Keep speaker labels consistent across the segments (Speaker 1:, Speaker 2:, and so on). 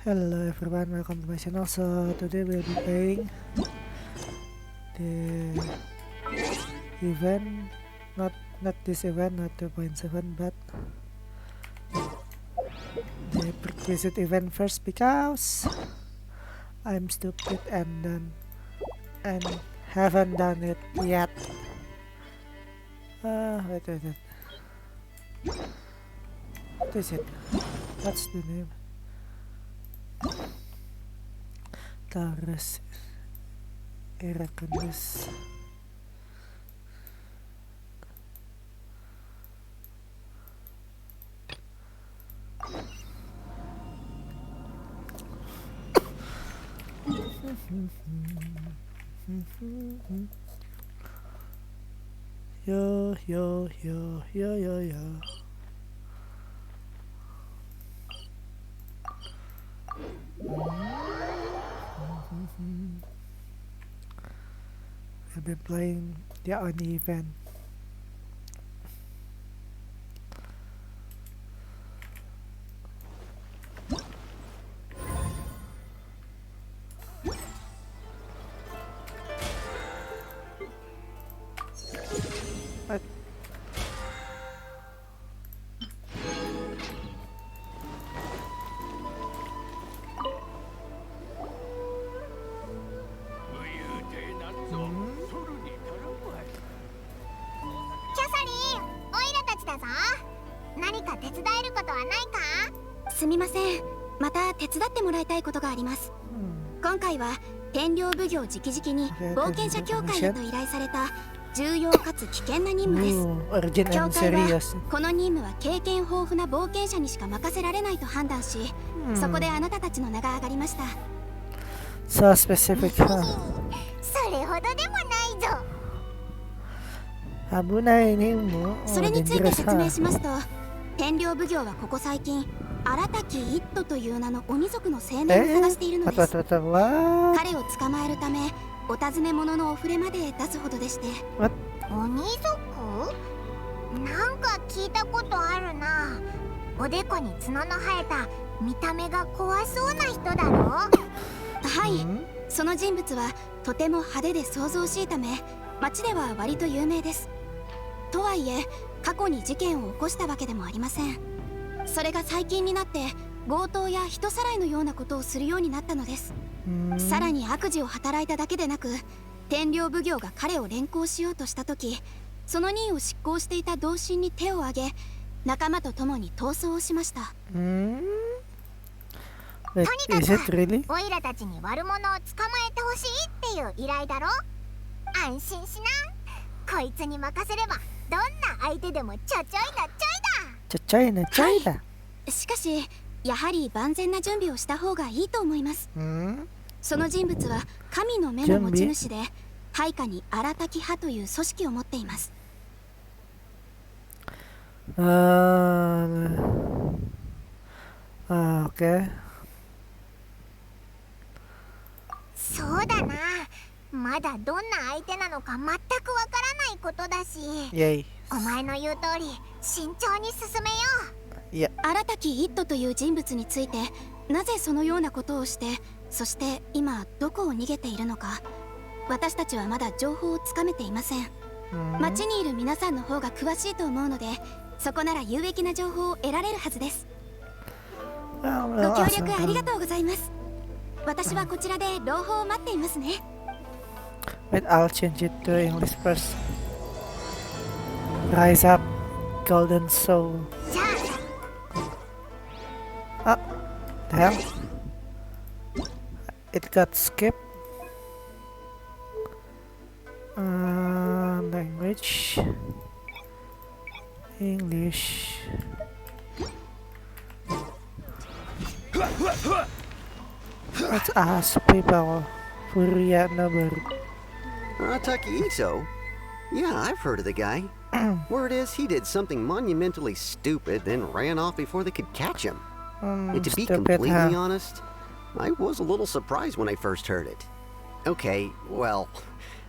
Speaker 1: Hello everyone, welcome to my channel. So today we'll be playing the event, not this event, not 2.7, but the prerequisite event first because I'm stupid and haven't done it yet. Wait. What is it? What's the name? Taurus Iracanus. Yo. I've been playing the only event. What?
Speaker 2: すみません。また手伝ってもらいたいことがあります。今回は天領奉行直々に冒険者協会へと依頼された重要かつ危険な任務です。協会はこの任務は経験豊富な冒険者にしか任せられないと判断し、そこであなたたちの名が挙がりました。
Speaker 1: So specific.
Speaker 3: それほどでもないぞ。
Speaker 1: 危ない任務。
Speaker 2: それについて説明しますと、天領奉行はここ最近荒滝一斗という名の鬼族の青年を探しているのです。彼を捕まえるためお尋ね者のお触れまで出すほどでして。
Speaker 3: 鬼族？なんか聞いたことあるな。おでこに角の生えた見た目が怖そうな人だろ。
Speaker 2: はい、その人物はとても派手で騒々しいため町では割と有名です。とはいえ過去に事件を起こしたわけでもありません。それが最近になって強盗や人さらいのようなことをするようになったのです。さらに悪事を働いただけでなく、天領奉行が彼を連行しようとした時、その任を執行していた同心に手を挙げ、仲間と共に逃走をしました。
Speaker 3: とにかくオイラたちに悪者を捕まえてほしいっていう依頼だろ。安心しな。こいつに任せればどんな相手でもちょちょいのちょいだ。
Speaker 1: ちょちょいのちょいだ。
Speaker 2: しかしやはり万全な準備をした方がいいと思います。その人物は神の目の持ち主で、配下に荒滝派という組織を持っています。
Speaker 1: OK。
Speaker 3: そうだな。まだどんな相手なのか全くわからないことだし、お前の言う通り慎重に進めよ
Speaker 2: う。荒滝一斗という人物についてなぜそのようなことをして、そして今どこを逃げているのか、私たちはまだ情報をつかめていません。町にいる皆さんの方が詳しいと思うので、そこなら有益な情報を得られるはずです。ご協力ありがとうございます。私はこちらで朗報を待っていますね。
Speaker 1: Wait, I'll change it to English first. Rise up, golden soul. Ah, the hell? It got skipped. Language. English. Let's ask people. Furia Noboru.
Speaker 4: Arataki Itto? Yeah, I've heard of the guy. Word is he did something monumentally stupid, then ran off before they could catch him. And to be completely honest, I was a little surprised when I first heard it. Okay, well,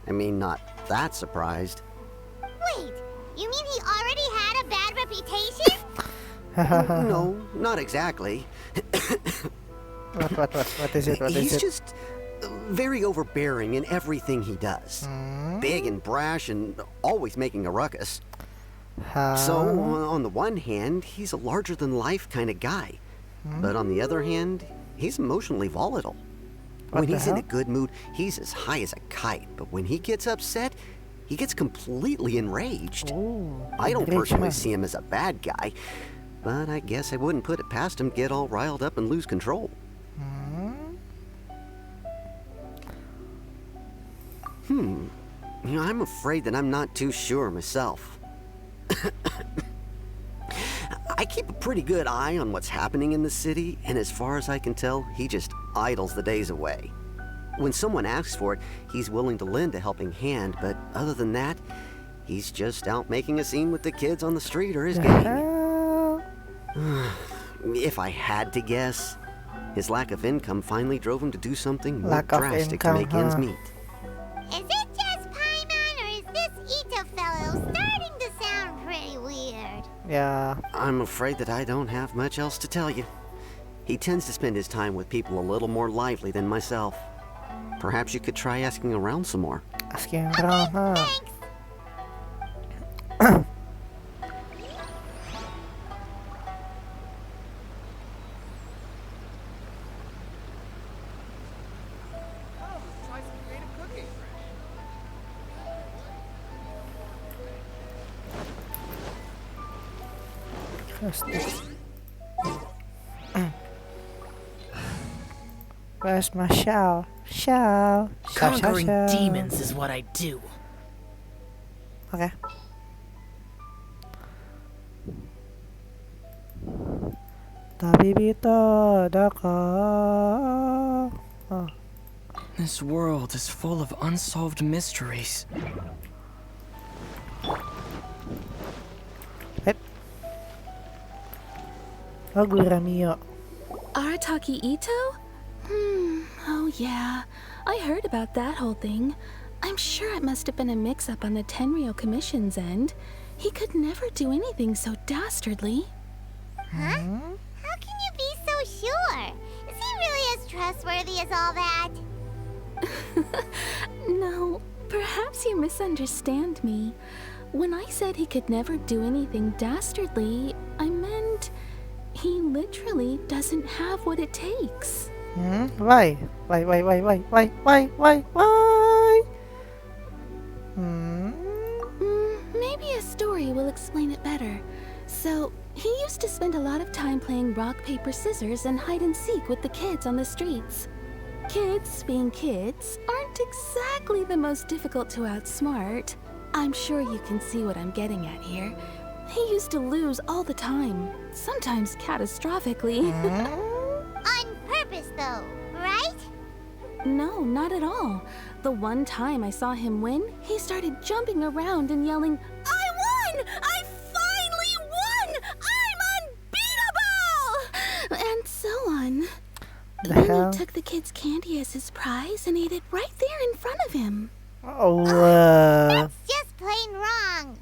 Speaker 4: I mean, not that surprised.
Speaker 3: Wait, you mean he already had a bad reputation?
Speaker 4: No, not exactly.
Speaker 1: What is it? What is
Speaker 4: He's
Speaker 1: it?
Speaker 4: just very overbearing in everything he does. Big and brash and always making a ruckus. So, on the one hand, he's a larger-than-life kind of guy. But on the other hand, he's emotionally volatile. When he's in a good mood, he's as high as a kite. But when he gets upset, he gets completely enraged. I don't personally see him as a bad guy, but I guess I wouldn't put it past him to get all riled up and lose control. I'm afraid that I'm not too sure myself. I keep a pretty good eye on what's happening in the city, and as far as I can tell, he just idles the days away. When someone asks for it, he's willing to lend a helping hand, but other than that, he's just out making a scene with the kids on the street or his gang. If I had to guess, his lack of income finally drove him to do something more drastic to make ends meet.
Speaker 3: Is it just Paimon, or is this Itto fellow starting to sound pretty weird?
Speaker 1: Yeah.
Speaker 4: I'm afraid that I don't have much else to tell you. He tends to spend his time with people a little more lively than myself. Perhaps you could try asking around some more.
Speaker 1: Asking around, huh?
Speaker 3: Thanks.
Speaker 1: Where's my shell? Shell.
Speaker 5: Conquering demons is what I do.
Speaker 1: Okay. Tabibito, dako. Oh.
Speaker 5: This world is full of unsolved mysteries.
Speaker 1: Ogura Mio.
Speaker 6: Arataki Itto? Oh yeah. I heard about that whole thing. I'm sure it must have been a mix-up on the Tenryou Commission's end. He could never do anything so dastardly.
Speaker 3: Huh? How can you be so sure? Is he really as trustworthy as all that?
Speaker 6: No, perhaps you misunderstand me. When I said he could never do anything dastardly, I meant he literally doesn't have what it takes.
Speaker 1: Why? Why?
Speaker 6: Maybe a story will explain it better. So, he used to spend a lot of time playing rock, paper, scissors and hide and seek with the kids on the streets. Kids, being kids, aren't exactly the most difficult to outsmart. I'm sure you can see what I'm getting at here. He used to lose all the time, sometimes catastrophically.
Speaker 3: On purpose, though, right?
Speaker 6: No, not at all. The one time I saw him win, he started jumping around and yelling, "I won! I finally won! I'm unbeatable!" And so on. Then he took the kid's candy as his prize and ate it right there in front of him.
Speaker 3: That's just plain wrong.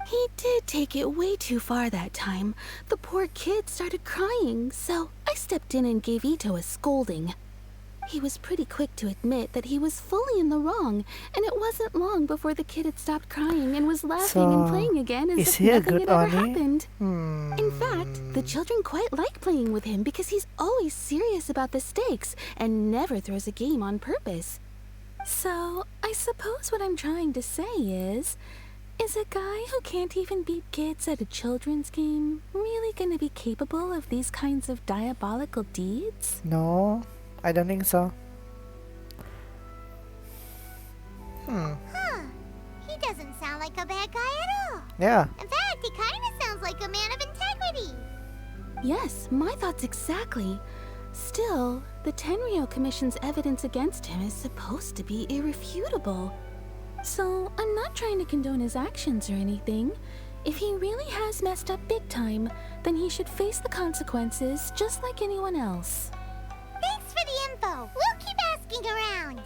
Speaker 6: He did take it way too far that time. The poor kid started crying, so I stepped in and gave Itto a scolding. He was pretty quick to admit that he was fully in the wrong, and it wasn't long before the kid had stopped crying and was laughing and playing again as if nothing had ever happened. In fact, the children quite like playing with him because he's always serious about the stakes and never throws a game on purpose. So, I suppose what I'm trying to say is a guy who can't even beat kids at a children's game really gonna be capable of these kinds of diabolical deeds?
Speaker 1: No, I don't think so.
Speaker 3: He doesn't sound like a bad guy at all.
Speaker 1: Yeah.
Speaker 3: In fact, he kind of sounds like a man of integrity.
Speaker 6: Yes, my thoughts exactly. Still, the Tenryou Commission's evidence against him is supposed to be irrefutable. So, I'm not trying to condone his actions or anything. If he really has messed up big time, then he should face the consequences just like anyone else.
Speaker 3: Thanks for the info. We'll keep asking around.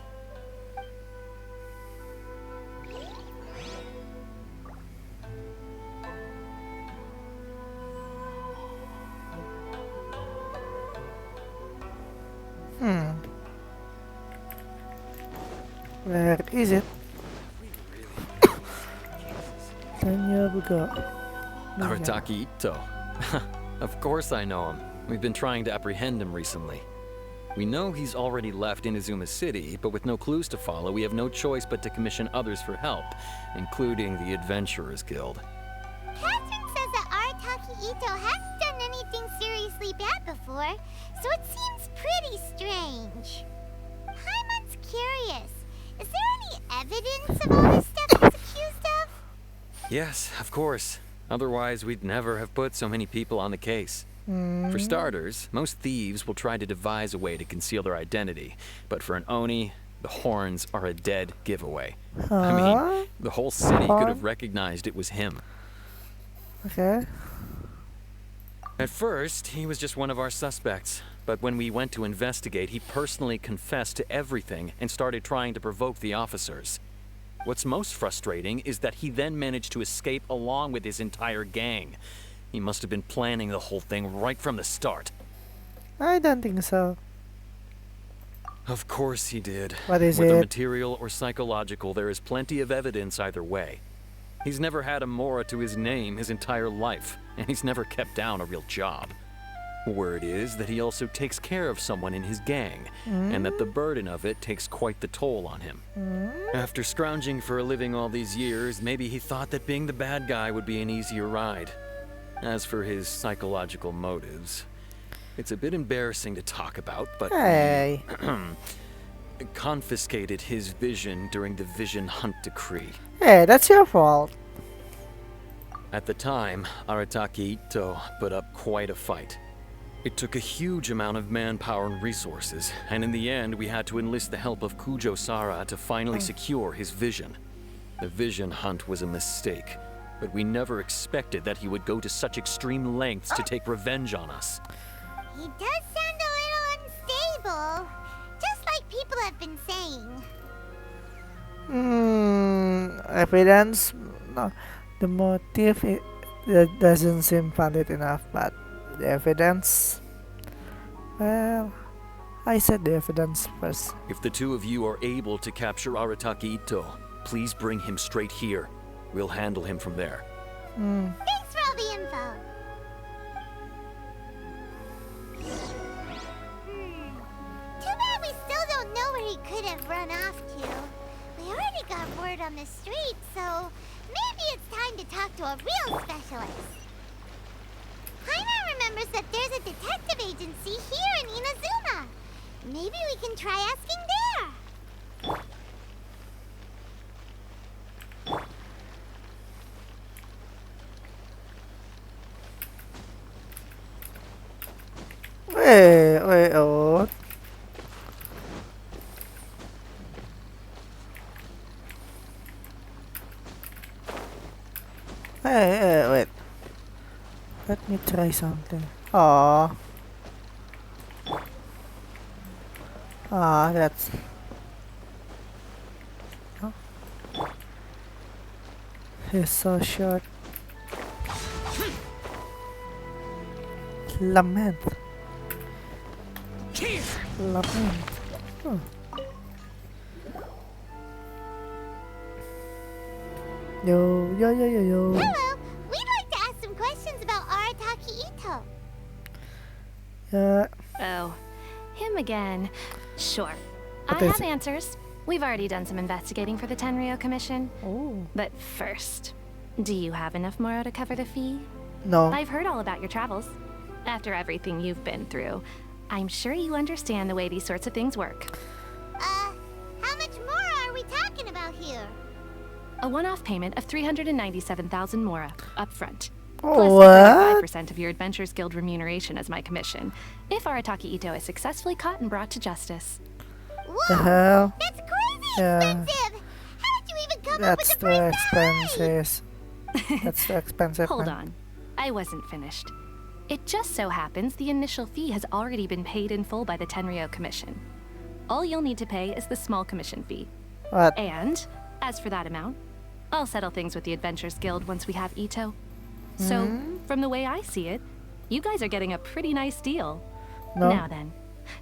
Speaker 1: Hmm. Where is it?
Speaker 7: Arataki Itto. Of course I know him. We've been trying to apprehend him recently. We know he's already left Inazuma City, but with no clues to follow, we have no choice but to commission others for help, including the Adventurers Guild.
Speaker 3: Catherine says that Arataki Itto hasn't done anything seriously bad before, so it seems pretty strange. Paimon's curious. Is there any evidence of all this stuff he's accused of?
Speaker 7: Yes, of course. Otherwise, we'd never have put so many people on the case. For starters, most thieves will try to devise a way to conceal their identity, but for an Oni, the horns are a dead giveaway. I mean, the whole city could have recognized it was him.
Speaker 1: Okay.
Speaker 7: At first, he was just one of our suspects, but when we went to investigate, he personally confessed to everything and started trying to provoke the officers. What's most frustrating is that he then managed to escape along with his entire gang. He must have been planning the whole thing right from the start.
Speaker 1: I don't think so.
Speaker 7: Of course he did.
Speaker 1: What is
Speaker 7: Whether
Speaker 1: it?
Speaker 7: material or psychological, there is plenty of evidence either way. He's never had a Mora to his name his entire life, and he's never kept down a real job. Word is that he also takes care of someone in his gang, and that the burden of it takes quite the toll on him. After scrounging for a living all these years, maybe he thought that being the bad guy would be an easier ride. As for his psychological motives, it's a bit embarrassing to talk about, but
Speaker 1: Hey.
Speaker 7: confiscated his vision during the Vision Hunt Decree.
Speaker 1: Hey, that's your fault.
Speaker 7: At the time, Arataki Itto put up quite a fight. It took a huge amount of manpower and resources, and in the end we had to enlist the help of Kujo Sara to finally secure his vision. The Vision Hunt was a mistake, but we never expected that he would go to such extreme lengths to take revenge on us.
Speaker 3: He does sound a little unstable, just like people have been saying.
Speaker 1: Evidence? No. The motive that doesn't seem valid enough, but the evidence? Well, I said the evidence first.
Speaker 7: If the two of you are able to capture Arataki Itto, please bring him straight here. We'll handle him from there.
Speaker 3: Thanks for all the info. Too bad we still don't know where he could have run off to. We already got word on the street, so maybe it's time to talk to a real specialist. Paimon remembers that there's a detective agency here in Inazuma. Maybe we can try asking there.
Speaker 1: Wait, oh. Wait. Let me try something. Aww. That's... Huh? He's so short. Lament. Lament. Huh. Yo.
Speaker 3: Hello, we'd like to ask some questions about Arataki Itto.
Speaker 1: Yeah.
Speaker 8: Oh, him again. Sure.
Speaker 1: What
Speaker 8: I
Speaker 1: is
Speaker 8: have
Speaker 1: it?
Speaker 8: answers. We've already done some investigating for the Tenryou Commission.
Speaker 1: Oh.
Speaker 8: But first, do you have enough Moro to cover the fee?
Speaker 1: No.
Speaker 8: I've heard all about your travels. After everything you've been through, I'm sure you understand the way these sorts of things work.
Speaker 3: How much more are we talking about here?
Speaker 8: A one-off payment of 397,000 Mora up front. Plus
Speaker 1: What?
Speaker 8: 35% of your Adventurers Guild remuneration as my commission, if Arataki Itto is successfully caught and brought to justice.
Speaker 3: Whoa,
Speaker 1: The hell?
Speaker 3: that's crazy
Speaker 1: Yeah.
Speaker 3: expensive! How did you even come up
Speaker 1: That's
Speaker 3: with the
Speaker 1: too
Speaker 3: price that high?
Speaker 1: expensive. That's too expensive.
Speaker 8: Hold
Speaker 1: man.
Speaker 8: on. I wasn't finished. It just so happens the initial fee has already been paid in full by the Tenryou Commission. All you'll need to pay is the small commission fee.
Speaker 1: What?
Speaker 8: And, as for that amount, I'll settle things with the Adventurers Guild once we have Itto. So, from the way I see it, you guys are getting a pretty nice deal.
Speaker 1: No.
Speaker 8: Now then,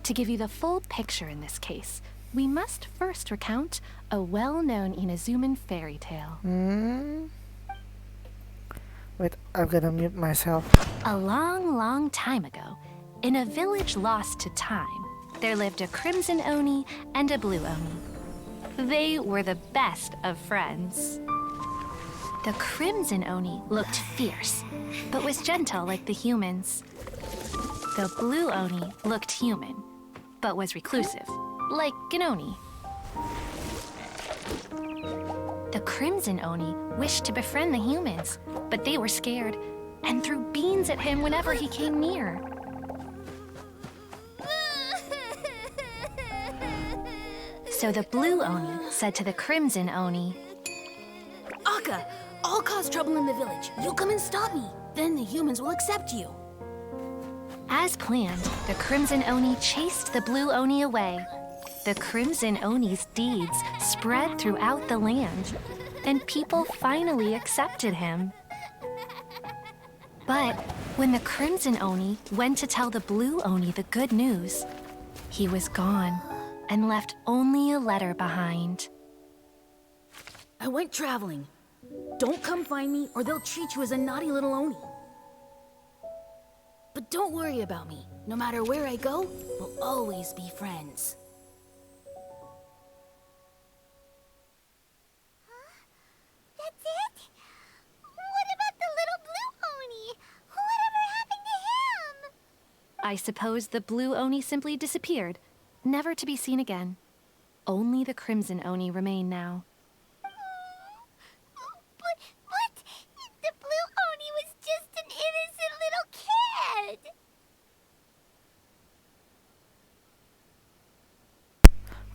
Speaker 8: To give you the full picture in this case, we must first recount a well-known Inazuman fairy tale.
Speaker 1: Wait, I'm gonna mute myself.
Speaker 8: A long, long time ago, in a village lost to time, there lived a crimson oni and a blue oni. They were the best of friends. The crimson oni looked fierce, but was gentle like the humans. The blue oni looked human, but was reclusive, like an oni. The crimson oni wished to befriend the humans, but they were scared and threw beans at him whenever he came near. So the blue oni said to the crimson oni,
Speaker 6: Akka, I'll cause trouble in the village. You come and stop me. Then the humans will accept you.
Speaker 8: As planned, the crimson oni chased the blue oni away. The crimson oni's deeds spread throughout the land, and people finally accepted him. But when the crimson oni went to tell the blue oni the good news, he was gone and left only a letter behind.
Speaker 6: I went traveling. Don't come find me or they'll treat you as a naughty little oni. But don't worry about me. No matter where I go, we'll always be friends.
Speaker 3: That's it? What about the little blue oni? Whatever happened to him?
Speaker 8: I suppose the blue oni simply disappeared, never to be seen again. Only the crimson oni remain now.
Speaker 3: But the blue oni was just an innocent little kid.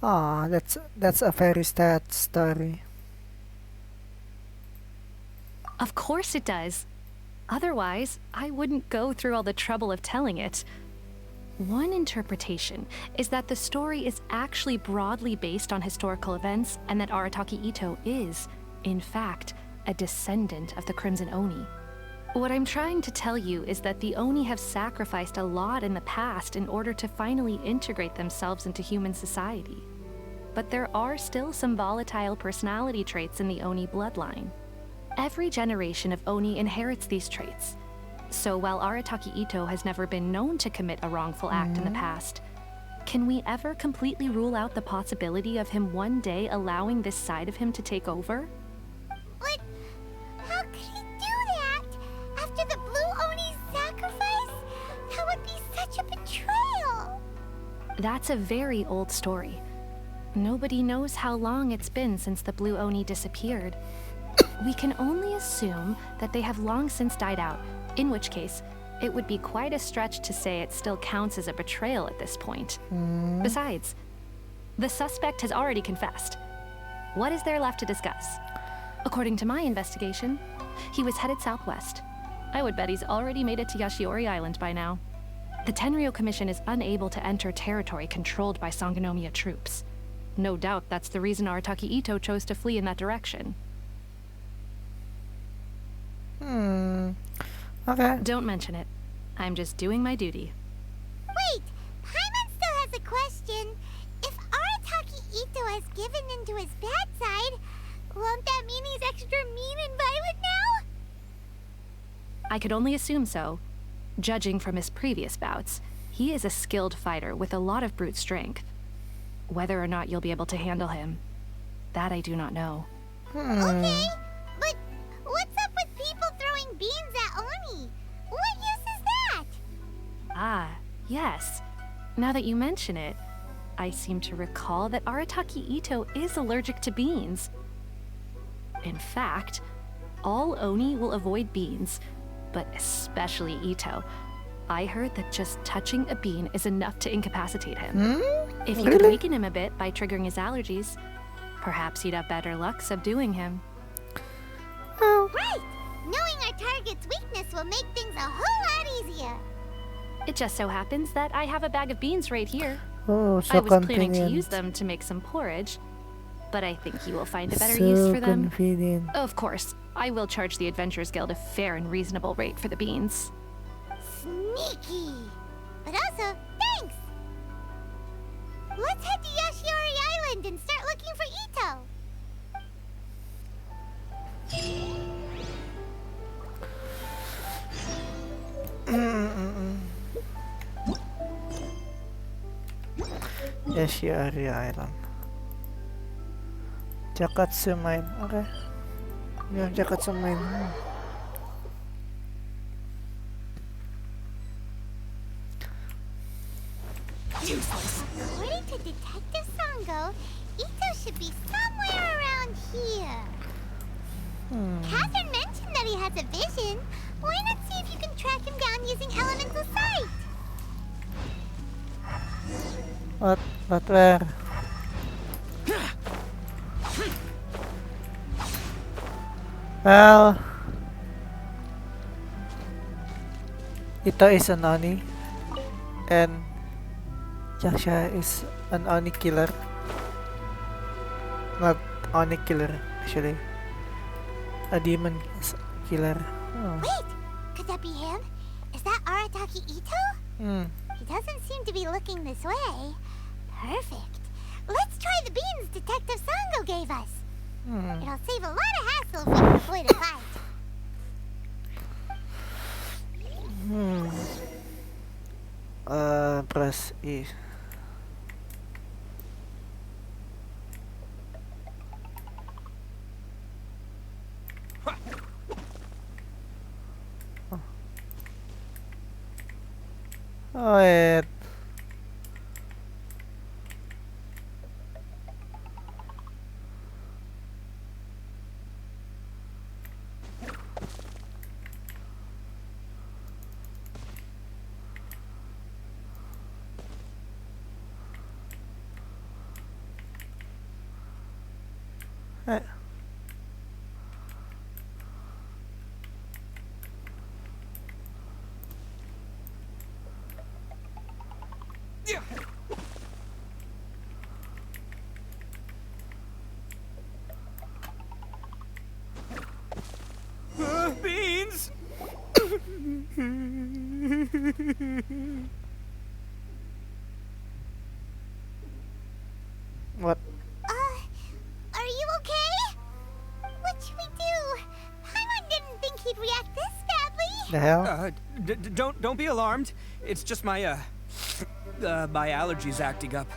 Speaker 1: Ah, that's a very sad story.
Speaker 8: Of course it does. Otherwise, I wouldn't go through all the trouble of telling it. One interpretation is that the story is actually broadly based on historical events and that Arataki Itto is, in fact, a descendant of the Crimson Oni. What I'm trying to tell you is that the Oni have sacrificed a lot in the past in order to finally integrate themselves into human society. But there are still some volatile personality traits in the Oni bloodline. Every generation of Oni inherits these traits. So while Arataki Itto has never been known to commit a wrongful act in the past, can we ever completely rule out the possibility of him one day allowing this side of him to take over?
Speaker 3: But how could he do that? After the blue oni's sacrifice? That would be such a betrayal.
Speaker 8: That's a very old story. Nobody knows how long it's been since the blue Oni disappeared. We can only assume that they have long since died out, in which case, it would be quite a stretch to say it still counts as a betrayal at this point. Besides, the suspect has already confessed. What is there left to discuss? According to my investigation, he was headed southwest. I would bet he's already made it to Yashiori Island by now. The Tenryo Commission is unable to enter territory controlled by Sangonomiya troops. No doubt that's the reason Arataki Itto chose to flee in that direction.
Speaker 1: Okay.
Speaker 8: Don't mention it. I'm just doing my duty.
Speaker 3: Wait, Paimon still has a question. If Arataki Itto has given into his bad side, won't that mean he's extra mean and violent now?
Speaker 8: I could only assume so. Judging from his previous bouts, he is a skilled fighter with a lot of brute strength. Whether or not you'll be able to handle him, that I do not know.
Speaker 3: Okay, but what's up with people throwing beans at Oni? What use is that?
Speaker 8: Ah, yes. Now that you mention it, I seem to recall that Arataki Itto is allergic to beans. In fact, all Oni will avoid beans, but especially Itto. I heard that just touching a bean is enough to incapacitate him. If you could
Speaker 1: Really?
Speaker 8: weaken him a bit by triggering his allergies, perhaps he'd have better luck subduing him.
Speaker 3: Right! Knowing our target's weakness will make things a whole lot easier.
Speaker 8: It just so happens that I have a bag of beans right here.
Speaker 1: Oh,
Speaker 8: I
Speaker 1: so
Speaker 8: was planning to
Speaker 1: convenient.
Speaker 8: use them to make some porridge, but I think you will find a better
Speaker 1: So
Speaker 8: use for them.
Speaker 1: convenient.
Speaker 8: Of course, I will charge the Adventurers Guild a fair and reasonable rate for the beans.
Speaker 3: Sneaky! But also, thanks!
Speaker 1: Eshiari Island. Jakatsu Mine. Okay. Yung Jakatsu Mine.
Speaker 3: According to Detective Sango, Itto should be somewhere around here. Catherine mentioned that he has a vision. Why not see if you can track him down using elemental sight?
Speaker 1: What? But where? Well, Ito is an Oni, and Yaksha is an Oni killer. Not Oni killer, actually. A demon killer. Oh.
Speaker 3: Wait! Could that be him? Is that Arataki Itto?
Speaker 1: Hmm.
Speaker 3: He doesn't seem to be looking this way. Perfect. Let's try the beans Detective Sango gave us. It'll save a lot of hassle if we can avoid a fight.
Speaker 1: Press E. Oh, wait.
Speaker 5: Beans!
Speaker 1: What?
Speaker 3: Are you okay? What should we do? Paimon didn't think he'd react this badly.
Speaker 1: The hell?
Speaker 5: Don't be alarmed. It's just my my allergies acting up.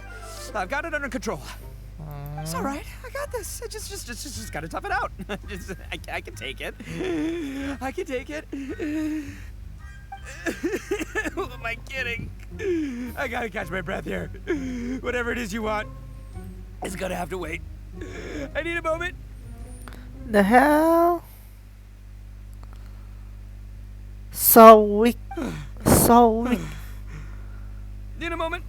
Speaker 5: I've got it under control. It's all right. I got this. I just gotta tough it out. I can take it. I can take it. Who am I kidding? I gotta catch my breath here. Whatever it is you want, it's gonna have to wait. I need a moment.
Speaker 1: The hell? So weak. So weak.
Speaker 5: Need a moment.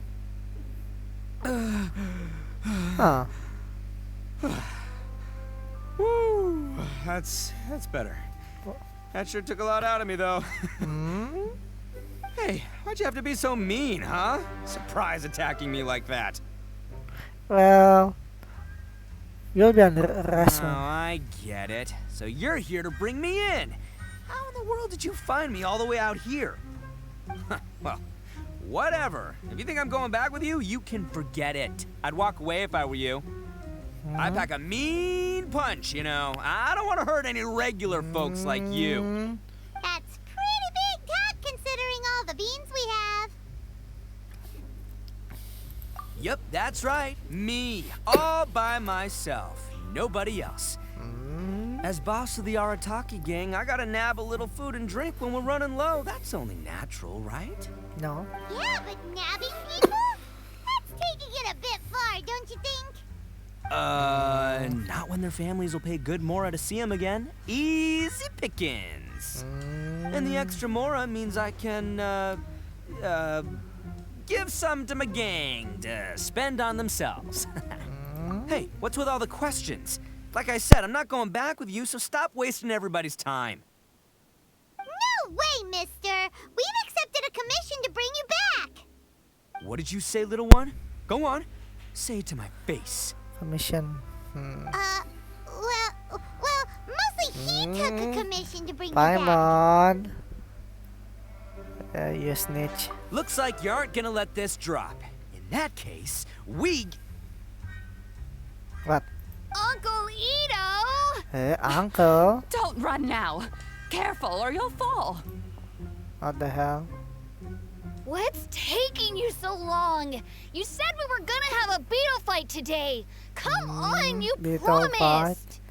Speaker 1: Huh.
Speaker 5: Woo, that's better. That sure took a lot out of me, though. Hey, why'd you have to be so mean, huh? Surprise attacking me like that.
Speaker 1: Well, you'll be under
Speaker 5: Oh,
Speaker 1: arrest.
Speaker 5: I get it. So you're here to bring me in. How in the world did you find me all the way out here? Well, whatever. If you think I'm going back with you, you can forget it. I'd walk away if I were you. I pack a mean punch, you know. I don't want to hurt any regular folks like you.
Speaker 3: That's pretty big talk considering all the beans we have.
Speaker 5: Yep, that's right. Me, all by myself. Nobody else. As boss of the Arataki gang, I gotta nab a little food and drink when we're running low. That's only natural, right?
Speaker 1: No.
Speaker 3: Yeah, but nabbing people? That's taking it a bit far, don't you think?
Speaker 5: Not when their families will pay good mora to see them again. Easy pickings. And the extra mora means I can, give some to my gang to spend on themselves. Hey, what's with all the questions? Like I said, I'm not going back with you, so stop wasting everybody's time.
Speaker 3: No way, mister! We've accepted a commission to bring you back!
Speaker 5: What did you say, little one? Go on. Say it to my face.
Speaker 1: Commission.
Speaker 3: Well, mostly he took a commission to bring you back.
Speaker 1: Paimon. You snitch.
Speaker 5: Looks like you aren't gonna let this drop. In that case, we...
Speaker 1: What?
Speaker 6: Uncle Ito!
Speaker 1: Uncle?
Speaker 6: Don't run now. Careful or you'll fall.
Speaker 1: What the hell?
Speaker 2: What's taking you so long?
Speaker 9: wrong. You said we were gonna have a beetle fight today. Come on, you
Speaker 1: Beetle fight.
Speaker 9: promised.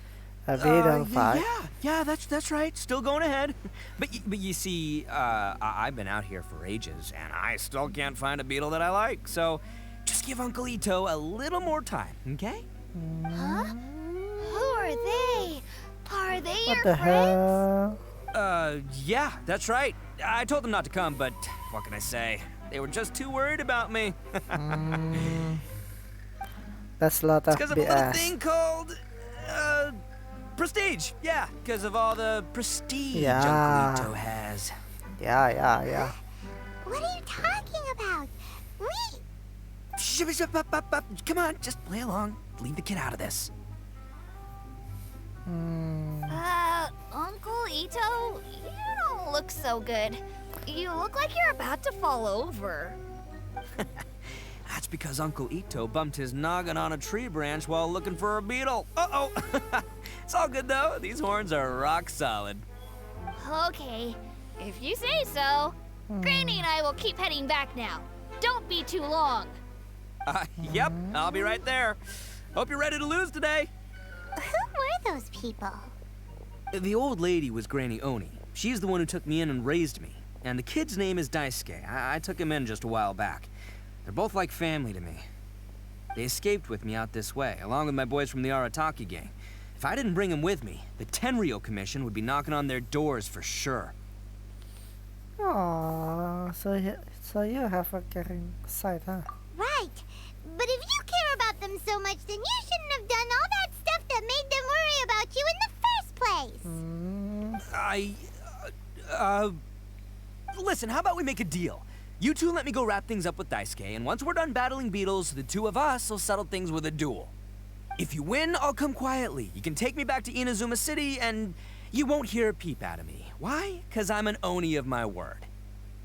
Speaker 1: A beetle fight.
Speaker 5: Yeah, that's right. Still going ahead. But you see, I've been out here for ages, and I still can't find a beetle that I like. So just give Uncle Itto a little more time, okay?
Speaker 9: Huh? Who are they? Are they
Speaker 1: What
Speaker 9: your
Speaker 1: the
Speaker 9: friends?
Speaker 1: hell?
Speaker 5: Yeah, that's right. I told them not to come, but what can I say? They were just too worried about me.
Speaker 1: That's a lot of
Speaker 5: Because of a little
Speaker 1: BS.
Speaker 5: thing called, prestige. Yeah, because of all the prestige
Speaker 1: Yeah.
Speaker 5: Uncle Itto has.
Speaker 1: Yeah.
Speaker 3: What are you talking about? We...
Speaker 5: Come on, just play along. Leave the kid out of this.
Speaker 9: Uncle Itto, you don't look so good. You look like you're about to fall over.
Speaker 5: That's because Uncle Itto bumped his noggin on a tree branch while looking for a beetle. Uh-oh. It's all good, though. These horns are rock solid.
Speaker 9: Okay, if you say so. Granny and I will keep heading back now. Don't be too long.
Speaker 5: Yep, I'll be right there. Hope you're ready to lose today.
Speaker 3: Who were those people?
Speaker 5: The old lady was Granny Oni. She's the one who took me in and raised me. And the kid's name is Daisuke. I took him in just a while back. They're both like family to me. They escaped with me out this way, along with my boys from the Arataki gang. If I didn't bring them with me, the Tenryou Commission would be knocking on their doors for sure.
Speaker 1: Oh, so you have a caring side, huh?
Speaker 3: Right. But if you care about them so much, then you shouldn't have done all that stuff that made them worry about you in the first place.
Speaker 5: Listen, how about we make a deal? You two let me go wrap things up with Daisuke, and once we're done battling beetles, the two of us will settle things with a duel. If you win, I'll come quietly. You can take me back to Inazuma City, and you won't hear a peep out of me. Why? 'Cause I'm an Oni of my word.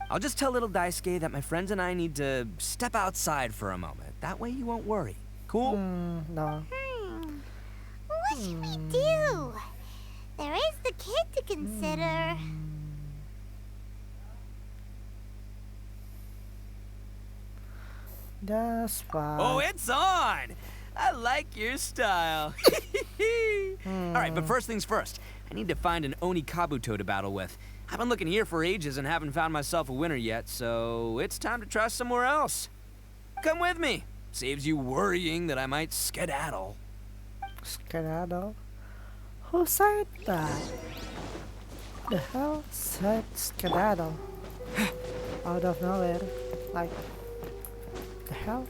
Speaker 5: I'll just tell little Daisuke that my friends and I need to step outside for a moment. That way you won't worry. Cool?
Speaker 1: No.
Speaker 3: What should we do? There is the kid to consider.
Speaker 1: That's fine.
Speaker 5: Oh, it's on! I like your style. All right, but first things first. I need to find an Oni Kabuto to battle with. I've been looking here for ages and haven't found myself a winner yet, so it's time to try somewhere else. Come with me. Saves you worrying that I might skedaddle.
Speaker 1: Skedaddle? Who said that? The hell said skedaddle? Out of nowhere. Like, the hell?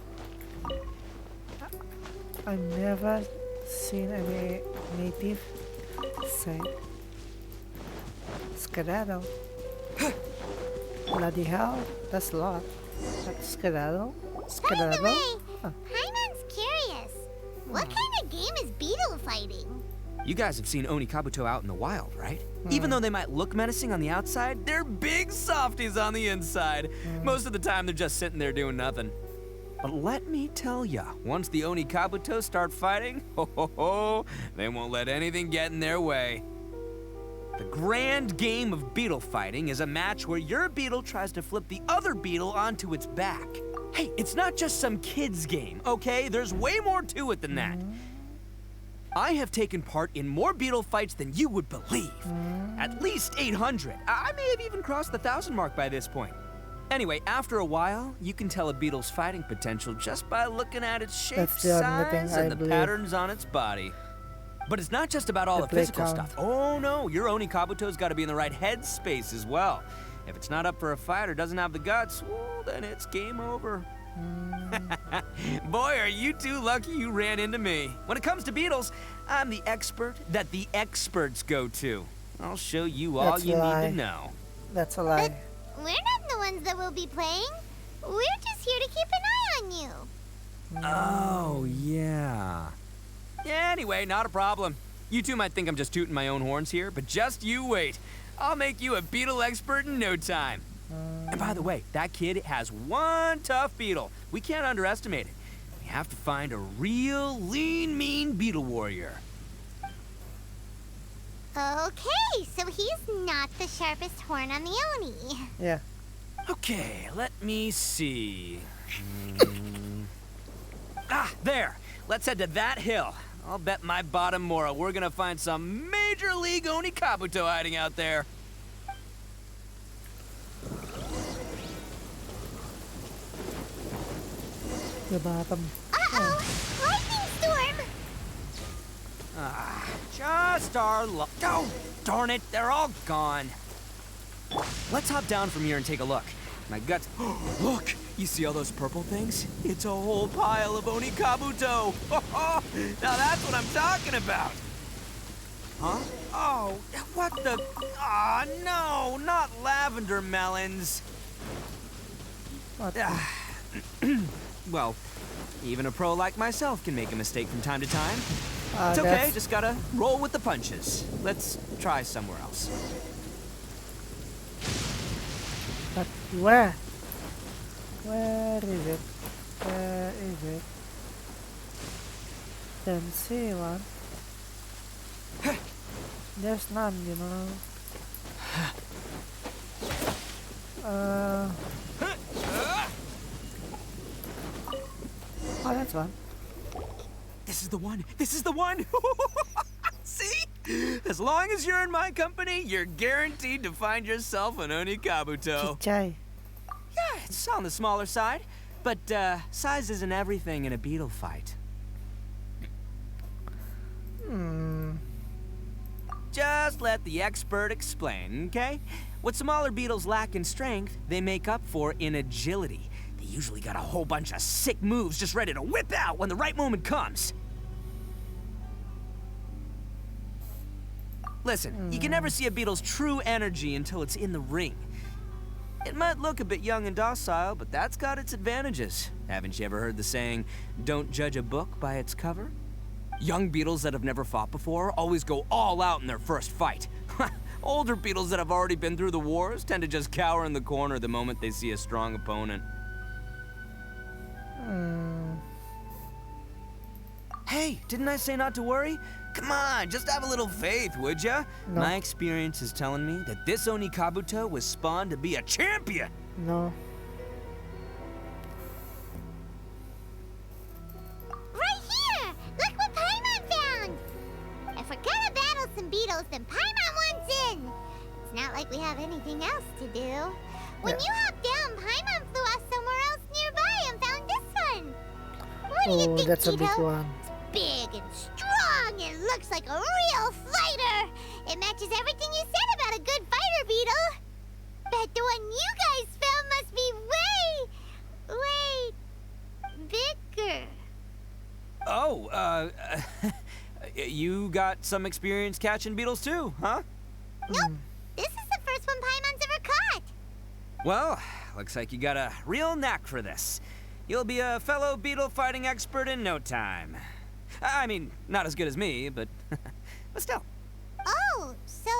Speaker 1: I've never seen any native say skedaddle. Bloody hell, that's a lot. That's skedaddle?
Speaker 3: By the
Speaker 1: Skedaddle?
Speaker 3: way,
Speaker 1: Huh.
Speaker 3: Paimon's curious. What kind of game is beetle fighting?
Speaker 5: You guys have seen Oni Kabuto out in the wild, right? Even though they might look menacing on the outside, they're big softies on the inside. Most of the time, they're just sitting there doing nothing. But let me tell ya, once the Oni Kabuto start fighting, they won't let anything get in their way. The grand game of beetle fighting is a match where your beetle tries to flip the other beetle onto its back. Hey, it's not just some kid's game, okay? There's way more to it than that. I have taken part in more beetle fights than you would believe. At least 800. I may have even crossed the 1,000 mark by this point. Anyway, after a while, you can tell a beetle's fighting potential just by looking at its shape,
Speaker 1: That's the only thing
Speaker 5: size,
Speaker 1: I
Speaker 5: and the
Speaker 1: believe.
Speaker 5: patterns on its body. But it's not just about all
Speaker 1: The
Speaker 5: the physical
Speaker 1: play count.
Speaker 5: stuff. Oh no, your Oni Kabuto's got to be in the right headspace as well. If it's not up for a fight or doesn't have the guts, well, then it's game over. Boy, are you two lucky you ran into me. When it comes to beetles, I'm the expert that the experts go to. I'll show you all
Speaker 1: That's
Speaker 5: you
Speaker 1: right.
Speaker 5: need to know.
Speaker 1: That's a lie.
Speaker 3: We're not the ones that will be playing. We're just here to keep an eye on you.
Speaker 5: Oh, yeah. Yeah, anyway, not a problem. You two might think I'm just tooting my own horns here, but just you wait. I'll make you a beetle expert in no time. And by the way, that kid has one tough beetle. We can't underestimate it. We have to find a real lean, mean beetle warrior.
Speaker 3: Okay, so he's not the sharpest horn on the Oni.
Speaker 1: Yeah.
Speaker 5: Okay, let me see. Ah, there. Let's head to that hill. I'll bet my bottom Mora we're gonna find some major league Onikabuto hiding out there.
Speaker 1: The bottom.
Speaker 3: Uh-oh! Lightning storm!
Speaker 5: Ah, just our luck. Oh, darn it, they're all gone. Let's hop down from here and take a look. My guts. Look, you see all those purple things? It's a whole pile of Onikabuto. Now that's what I'm talking about. Huh? Oh, what the? Ah, no, not lavender melons.
Speaker 1: What?
Speaker 5: Well, even a pro like myself can make a mistake from time to time. It's okay,
Speaker 1: That's-
Speaker 5: just gotta roll with the punches. Let's try somewhere else.
Speaker 1: But where? Where is it? Where is it? Don't see one. There's none, you know. Oh, that's one.
Speaker 5: This is the one! This is the one! See? As long as you're in my company, you're guaranteed to find yourself an Onikabuto.
Speaker 1: Chichay.
Speaker 5: Yeah, it's on the smaller side, but size isn't everything in a beetle fight. Just let the expert explain, okay? What smaller beetles lack in strength, they make up for in agility. They usually got a whole bunch of sick moves just ready to whip out when the right moment comes. Listen, you can never see a beetle's true energy until it's in the ring. It might look a bit young and docile, but that's got its advantages. Haven't you ever heard the saying, don't judge a book by its cover? Young beetles that have never fought before always go all out in their first fight. Older beetles that have already been through the wars tend to just cower in the corner the moment they see a strong opponent. Hey, didn't I say not to worry? Come on, just have a little faith, would ya?
Speaker 1: No.
Speaker 5: My experience is telling me that this Onikabuto was spawned to be a champion.
Speaker 1: No.
Speaker 3: Right here! Look what Paimon found! If we're gonna battle some beetles, then Paimon wants in! It's not like we have anything else to do. When you hopped down, Paimon flew off somewhere else nearby and found this one! What do you
Speaker 1: Oh,
Speaker 3: think,
Speaker 1: that's a big
Speaker 3: Itto?
Speaker 1: one.
Speaker 3: Big and strong and looks like a real fighter! It matches everything you said about a good fighter, Beetle! Bet the one you guys found must be way bigger.
Speaker 5: Oh, you got some experience catching beetles too, huh?
Speaker 3: Nope, this is the first one Paimon's ever caught.
Speaker 5: Well, looks like you got a real knack for this. You'll be a fellow beetle fighting expert in no time. I mean, not as good as me, but but still.
Speaker 3: Oh, so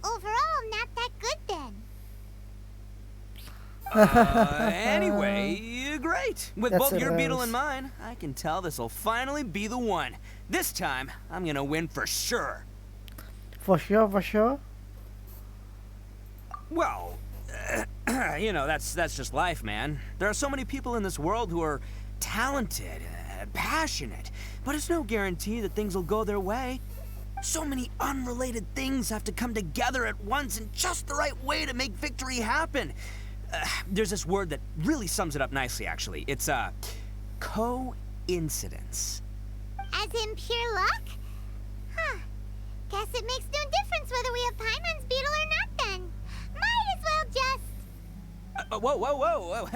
Speaker 3: overall not that good then.
Speaker 5: Anyway, great. With
Speaker 1: That's
Speaker 5: both your beetle
Speaker 1: hilarious.
Speaker 5: and mine, I can tell this'll finally be the one. This time, I'm gonna win for sure.
Speaker 1: For sure, for sure.
Speaker 5: Well, you know, that's just life, man. There are so many people in this world who are talented, passionate, but it's no guarantee that things will go their way. So many unrelated things have to come together at once in just the right way to make victory happen. There's this word that really sums it up nicely, actually. It's coincidence.
Speaker 3: As in pure luck? Huh. Guess it makes no difference whether we have Paimon's beetle or not then. Might as well just...
Speaker 5: Whoa.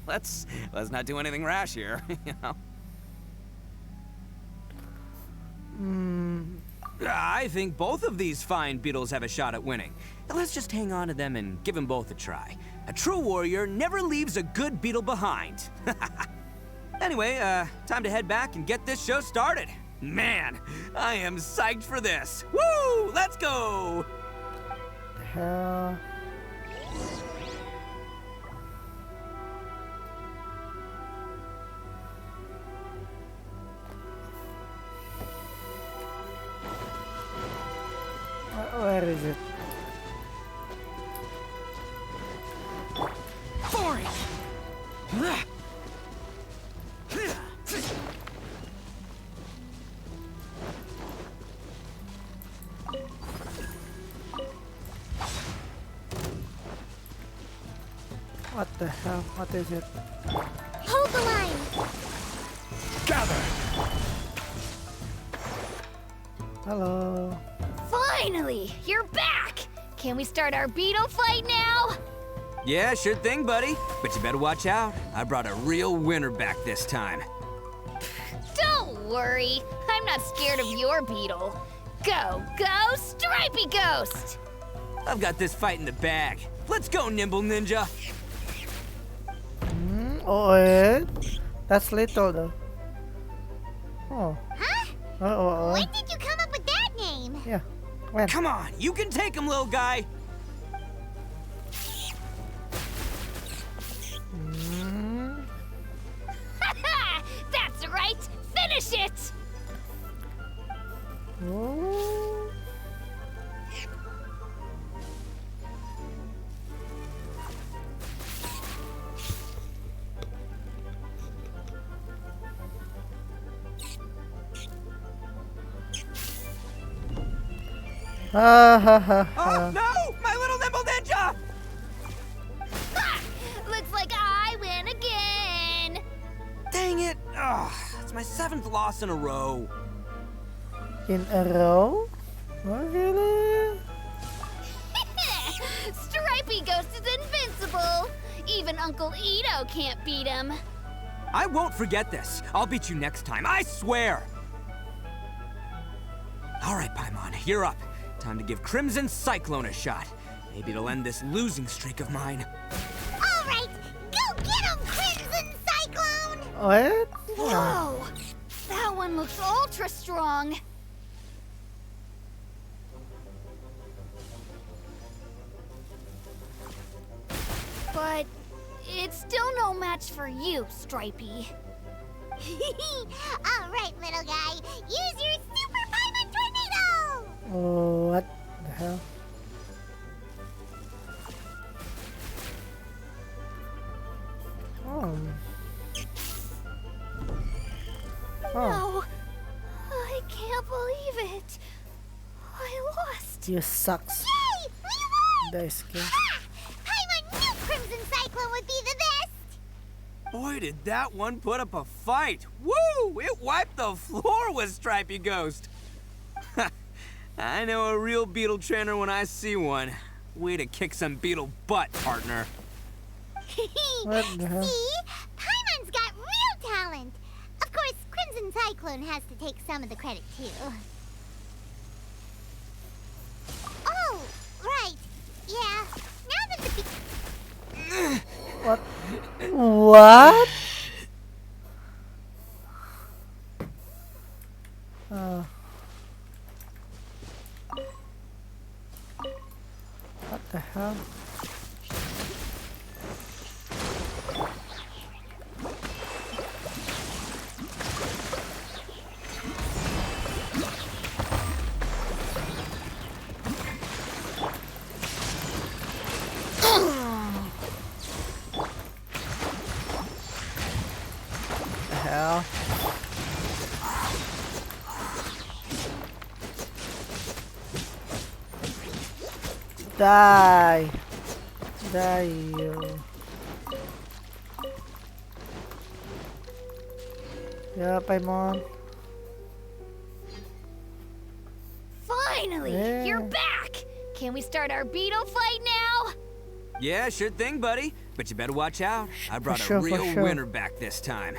Speaker 5: let's not do anything rash here, you know. I think both of these fine beetles have a shot at winning. Let's just hang on to them and give them both a try. A true warrior never leaves a good beetle behind. Anyway, time to head back and get this show started. Man, I am psyched for this. Woo! Let's go!
Speaker 1: The hell. Where is it?
Speaker 5: For it!
Speaker 1: What the hell? What is it?
Speaker 3: Hold the line.
Speaker 5: Gather!
Speaker 1: Hello.
Speaker 9: Finally, you're back! Can we start our beetle fight now?
Speaker 5: Yeah, sure thing, buddy. But you better watch out. I brought a real winner back this time.
Speaker 9: Don't worry, I'm not scared of your beetle. Go, go, Stripey Ghost!
Speaker 5: I've got this fight in the bag. Let's go, Nimble Ninja.
Speaker 1: Oh, wait. That's little though. Oh.
Speaker 3: Huh?
Speaker 1: Oh.
Speaker 3: When did you come up with that name?
Speaker 1: Yeah. When?
Speaker 5: Come on, you can take him, little guy.
Speaker 9: That's right! Finish it!
Speaker 1: Oh. Ha ha ha
Speaker 5: Oh,
Speaker 1: ha.
Speaker 5: no! My little Nimble Ninja!
Speaker 9: Ha! Looks like I win again!
Speaker 5: Dang it! Ugh, it's my 7th loss in a row.
Speaker 1: In a row? Oh, really?
Speaker 9: Stripey Ghost is invincible! Even Uncle Itto can't beat him.
Speaker 5: I won't forget this. I'll beat you next time, I swear! All right, Paimon, you're up. Time to give Crimson Cyclone a shot. Maybe it'll end this losing streak of mine.
Speaker 3: All right, go get him, Crimson Cyclone!
Speaker 1: What?
Speaker 9: Whoa! That one looks ultra strong. But it's still no match for you, Stripey.
Speaker 3: All right, little guy, use your Super Paimon Tornado!
Speaker 1: Oh, what the hell? Oh. Oh,
Speaker 9: No, I can't believe it. I lost.
Speaker 1: you sucks.
Speaker 3: Yay! We won!
Speaker 1: Dice game.
Speaker 3: Ha! Paimon knew Crimson Cyclone would be the best!
Speaker 5: Boy, did that one put up a fight. Woo! It wiped the floor with Stripey Ghost. I know a real beetle trainer when I see one. Way to kick some beetle butt, partner.
Speaker 1: What the hell?
Speaker 3: See? Paimon's got real talent! Of course, Crimson Cyclone has to take some of the credit, too. Oh, right. Yeah. Now that the
Speaker 1: What? What? Oh. What the hell? The hell? Die! Die, you. Yeah, Paimon.
Speaker 9: Finally,
Speaker 1: Yeah.
Speaker 9: you're back. Can we start our beetle fight now?
Speaker 5: Yeah, sure thing, buddy. But you better watch out. I brought
Speaker 1: sure,
Speaker 5: a
Speaker 1: for
Speaker 5: real
Speaker 1: sure.
Speaker 5: winner back this time.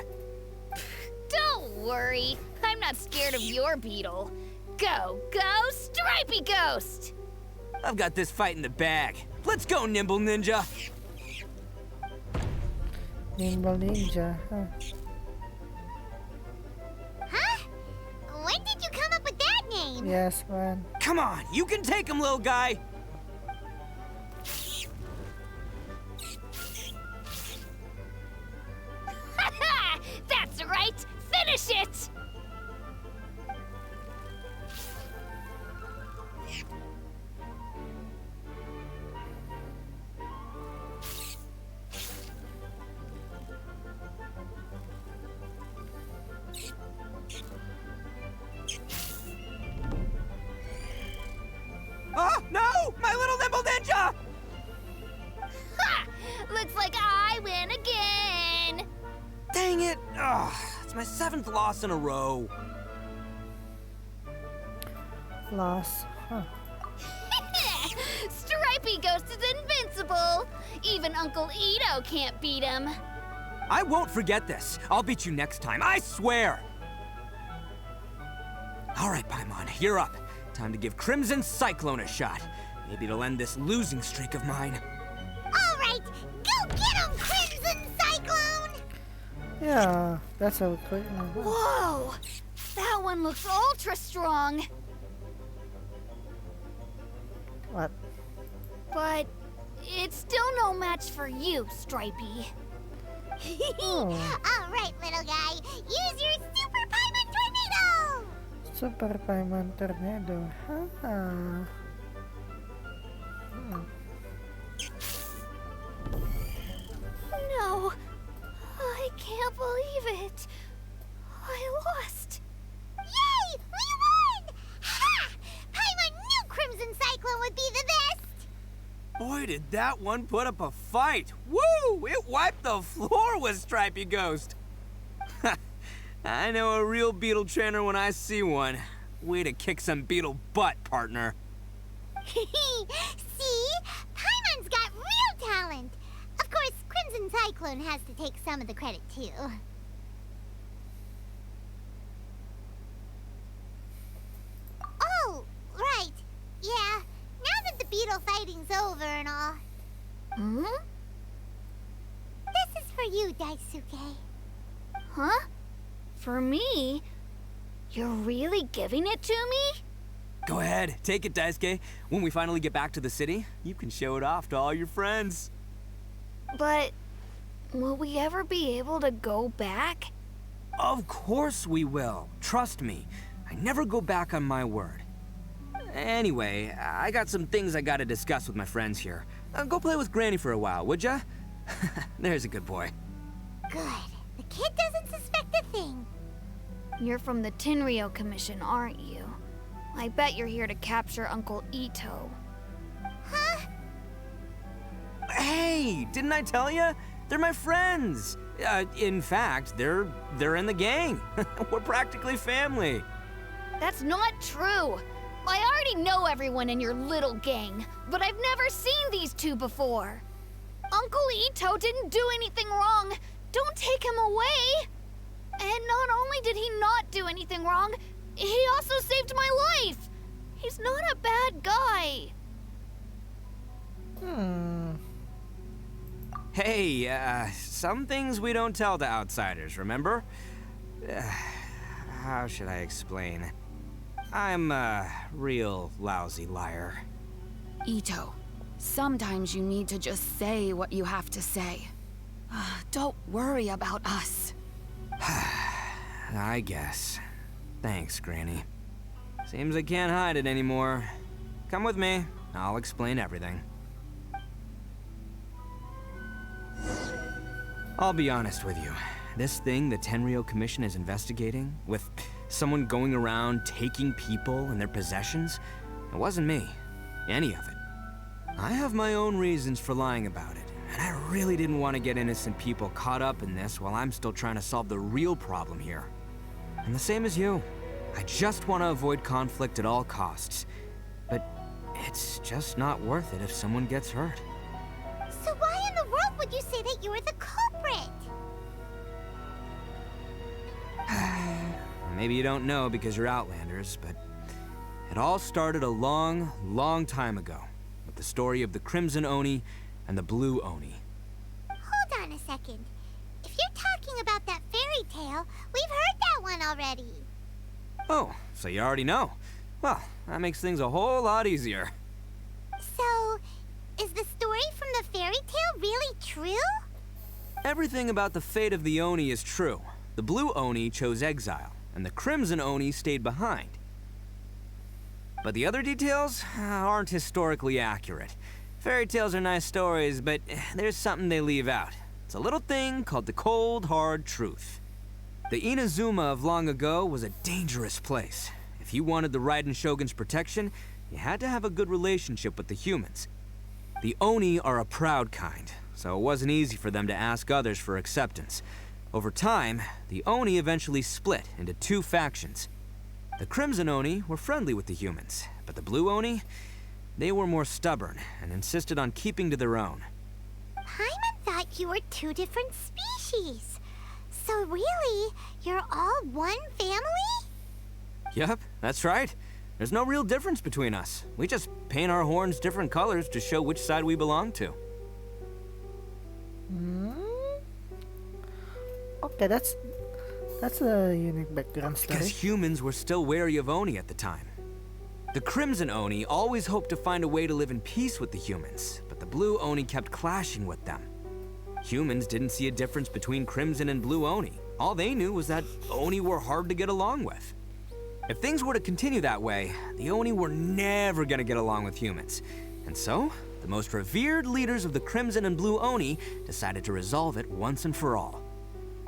Speaker 9: Don't worry, I'm not scared of your beetle. Go, go, Stripey Ghost!
Speaker 5: I've got this fight in the bag. Let's go, Nimble Ninja.
Speaker 1: Nimble Ninja. Huh.
Speaker 3: Huh? When did you come up with that name?
Speaker 1: Yes, man.
Speaker 5: Come on, you can take him, little guy.
Speaker 9: That's right! Finish it!
Speaker 5: Oh, no! it! Ugh, it's my 7th loss in a row.
Speaker 1: Loss. Huh.
Speaker 9: Stripey Ghost is invincible. Even Uncle Itto can't beat him.
Speaker 5: I won't forget this. I'll beat you next time, I swear! Alright, Paimon, you're up. Time to give Crimson Cyclone a shot. Maybe it'll end this losing streak of mine.
Speaker 3: Alright, go get him, Crimson Cyclone!
Speaker 1: Yeah, that's how quick.
Speaker 9: Whoa! That one looks ultra strong.
Speaker 1: What?
Speaker 9: But it's still no match for you, Stripey.
Speaker 1: Oh.
Speaker 3: Alright, little guy, use your Super Paimon Tornado!
Speaker 1: Super Paimon Tornado. Huh?
Speaker 9: No, I can't believe it. I lost.
Speaker 3: Yay! We won! Ha! Paimon knew Crimson Cyclone would be the best!
Speaker 5: Boy, did that one put up a fight. Woo! It wiped the floor with Stripey Ghost. I know a real beetle trainer when I see one. Way to kick some beetle butt, partner.
Speaker 3: See? Paimon's got real talent! Of course, Crimson Cyclone has to take some of the credit, too. Oh, right. Yeah, now that the beetle fighting's over and all.
Speaker 9: Hmm?
Speaker 3: This is for you, Daisuke.
Speaker 9: Huh? For me? You're really giving it to me?
Speaker 5: Go ahead, take it, Daisuke. When we finally get back to the city, you can show it off to all your friends.
Speaker 9: But will we ever be able to go back?
Speaker 5: Of course we will. Trust me. I never go back on my word. Anyway, I got some things I gotta discuss with my friends here. Go play with Granny for a while, would ya? There's a good boy.
Speaker 3: Good. The kid doesn't suspect a thing.
Speaker 9: You're from the Tenryou Commission, aren't you? I bet you're here to capture Uncle Itto.
Speaker 3: Huh?
Speaker 5: Hey, didn't I tell ya? They're my friends. In fact, they're in the gang. We're practically family.
Speaker 9: That's not true. I already know everyone in your little gang, but I've never seen these two before. Uncle Itto didn't do anything wrong. Don't take him away. And not only did he not do anything wrong, he also saved my life. He's not a bad guy.
Speaker 5: Hey, some things we don't tell to outsiders, remember? How should I explain? I'm a real lousy liar.
Speaker 10: Itto, sometimes you need to just say what you have to say. Don't worry about us.
Speaker 5: I guess. Thanks, Granny. Seems I can't hide it anymore. Come with me. I'll explain everything. I'll be honest with you. This thing the Tenryou Commission is investigating, with someone going around taking people and their possessions, it wasn't me. Any of it. I have my own reasons for lying about it, and I really didn't want to get innocent people caught up in this while I'm still trying to solve the real problem here. And the same as you. I just want to avoid conflict at all costs. But it's just not worth it if someone gets hurt.
Speaker 3: So why in the world would you say that you were the culprit?
Speaker 5: Maybe you don't know because you're Outlanders, but it all started a long, long time ago with the story of the Crimson Oni and the Blue Oni.
Speaker 3: Hold on a second. If you're talking about that fairy tale, we've heard that one already.
Speaker 5: Oh, so you already know. Well, that makes things a whole lot easier.
Speaker 3: So, is the story from the fairy tale really true?
Speaker 5: Everything about the fate of the Oni is true. The Blue Oni chose exile, and the Crimson Oni stayed behind. But the other details aren't historically accurate. Fairy tales are nice stories, but there's something they leave out. It's a little thing called the cold, hard truth. The Inazuma of long ago was a dangerous place. If you wanted the Raiden Shogun's protection, you had to have a good relationship with the humans. The Oni are a proud kind, so it wasn't easy for them to ask others for acceptance. Over time, the Oni eventually split into two factions. The Crimson Oni were friendly with the humans, but the Blue Oni, they were more stubborn and insisted on keeping to their own.
Speaker 3: Paimon thought you were two different species. So really, you're all one family?
Speaker 5: Yep, that's right. There's no real difference between us. We just paint our horns different colors to show which side we belong to.
Speaker 1: Okay, that's a unique background story.
Speaker 5: Because humans were still wary of Oni at the time. The Crimson Oni always hoped to find a way to live in peace with the humans, but the Blue Oni kept clashing with them. Humans didn't see a difference between Crimson and Blue Oni. All they knew was that Oni were hard to get along with. If things were to continue that way, the Oni were never gonna get along with humans. And so, the most revered leaders of the Crimson and Blue Oni decided to resolve it once and for all.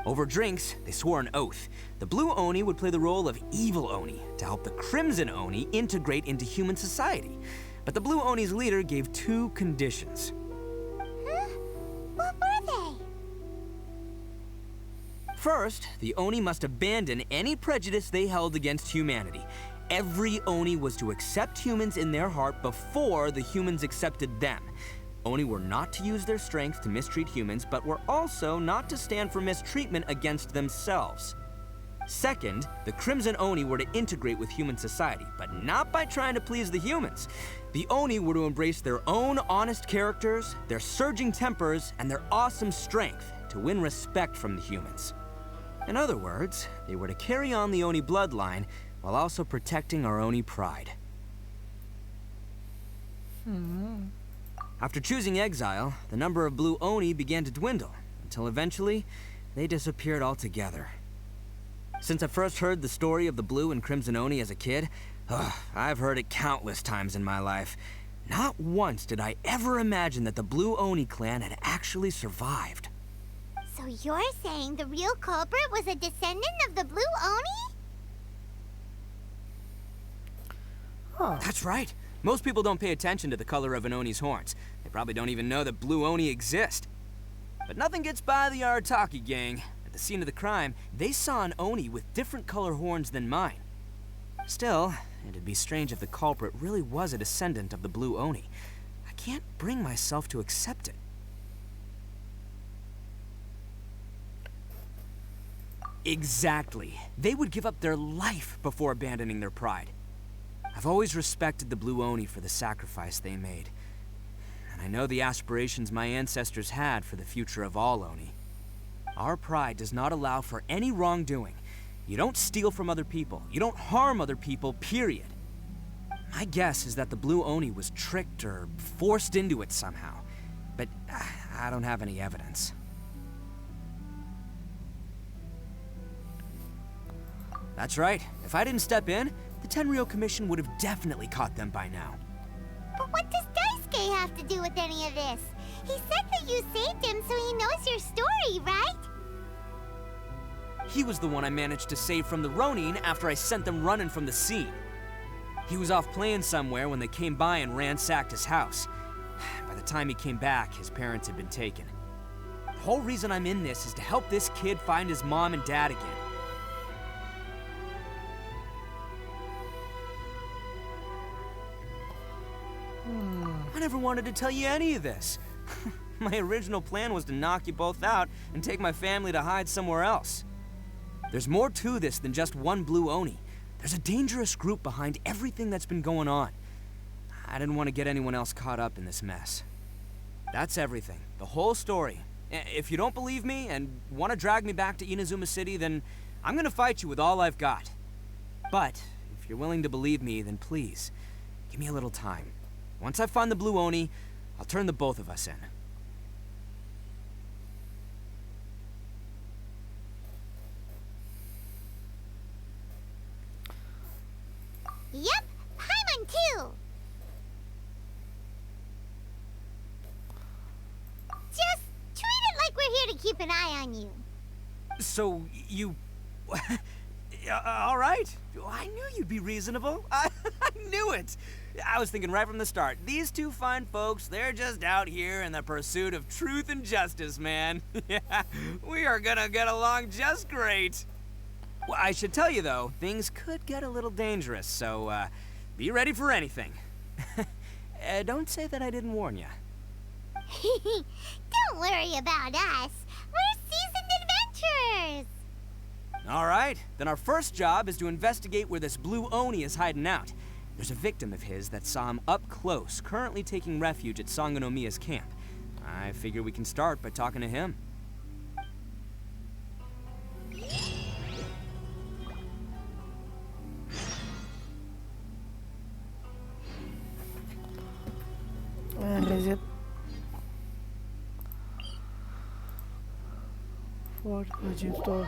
Speaker 5: Over drinks, they swore an oath. The Blue Oni would play the role of evil Oni to help the Crimson Oni integrate into human society. But the Blue Oni's leader gave two conditions.
Speaker 3: Huh? What were they?
Speaker 5: First, the Oni must abandon any prejudice they held against humanity. Every Oni was to accept humans in their heart before the humans accepted them. Oni were not to use their strength to mistreat humans, but were also not to stand for mistreatment against themselves. Second, the Crimson Oni were to integrate with human society, but not by trying to please the humans. The Oni were to embrace their own honest characters, their surging tempers, and their awesome strength to win respect from the humans. In other words, they were to carry on the Oni bloodline while also protecting our Oni pride. After choosing exile, the number of Blue Oni began to dwindle, until eventually, they disappeared altogether. Since I first heard the story of the Blue and Crimson Oni as a kid, I've heard it countless times in my life. Not once did I ever imagine that the Blue Oni clan had actually survived.
Speaker 3: So you're saying the real culprit was a descendant of the Blue Oni?
Speaker 1: Oh,
Speaker 5: That's right. Most people don't pay attention to the color of an Oni's horns. They probably don't even know that Blue Oni exist. But nothing gets by the Arataki gang. At the scene of the crime, they saw an Oni with different color horns than mine. Still, it'd be strange if the culprit really was a descendant of the Blue Oni. I can't bring myself to accept it. Exactly. They would give up their life before abandoning their pride. I've always respected the Blue Oni for the sacrifice they made. And I know the aspirations my ancestors had for the future of all Oni. Our pride does not allow for any wrongdoing. You don't steal from other people. You don't harm other people, period. My guess is that the Blue Oni was tricked or forced into it somehow. But I don't have any evidence. That's right. If I didn't step in, the Tenryou Commission would have definitely caught them by now.
Speaker 3: But what does Daisuke have to do with any of this? He said that you saved him so he knows your story, right?
Speaker 5: He was the one I managed to save from the Ronin after I sent them running from the scene. He was off playing somewhere when they came by and ransacked his house. By the time he came back, his parents had been taken. The whole reason I'm in this is to help this kid find his mom and dad again. I never wanted to tell you any of this. My original plan was to knock you both out and take my family to hide somewhere else. There's more to this than just one Blue Oni. There's a dangerous group behind everything that's been going on. I didn't want to get anyone else caught up in this mess. That's everything. The whole story. If you don't believe me and want to drag me back to Inazuma City, then I'm gonna fight you with all I've got. But if you're willing to believe me, then please, give me a little time. Once I find the Blue Oni, I'll turn the both of us in.
Speaker 3: Yep, Paimon too. Just treat it like we're here to keep an eye on you.
Speaker 5: So, you... all right. I knew you'd be reasonable. I knew it! I was thinking right from the start, these two fine folks, they're just out here in the pursuit of truth and justice, man. Yeah, we are gonna get along just great. Well, I should tell you, though, things could get a little dangerous, so, be ready for anything. Don't say that I didn't warn you.
Speaker 3: Don't worry about us. We're seasoned adventurers.
Speaker 5: All right, then our first job is to investigate where this blue Oni is hiding out. There's a victim of his that saw him up close, currently taking refuge at Sangonomiya's camp. I figure we can start by talking to him.
Speaker 1: Where is it? Fort Vegito.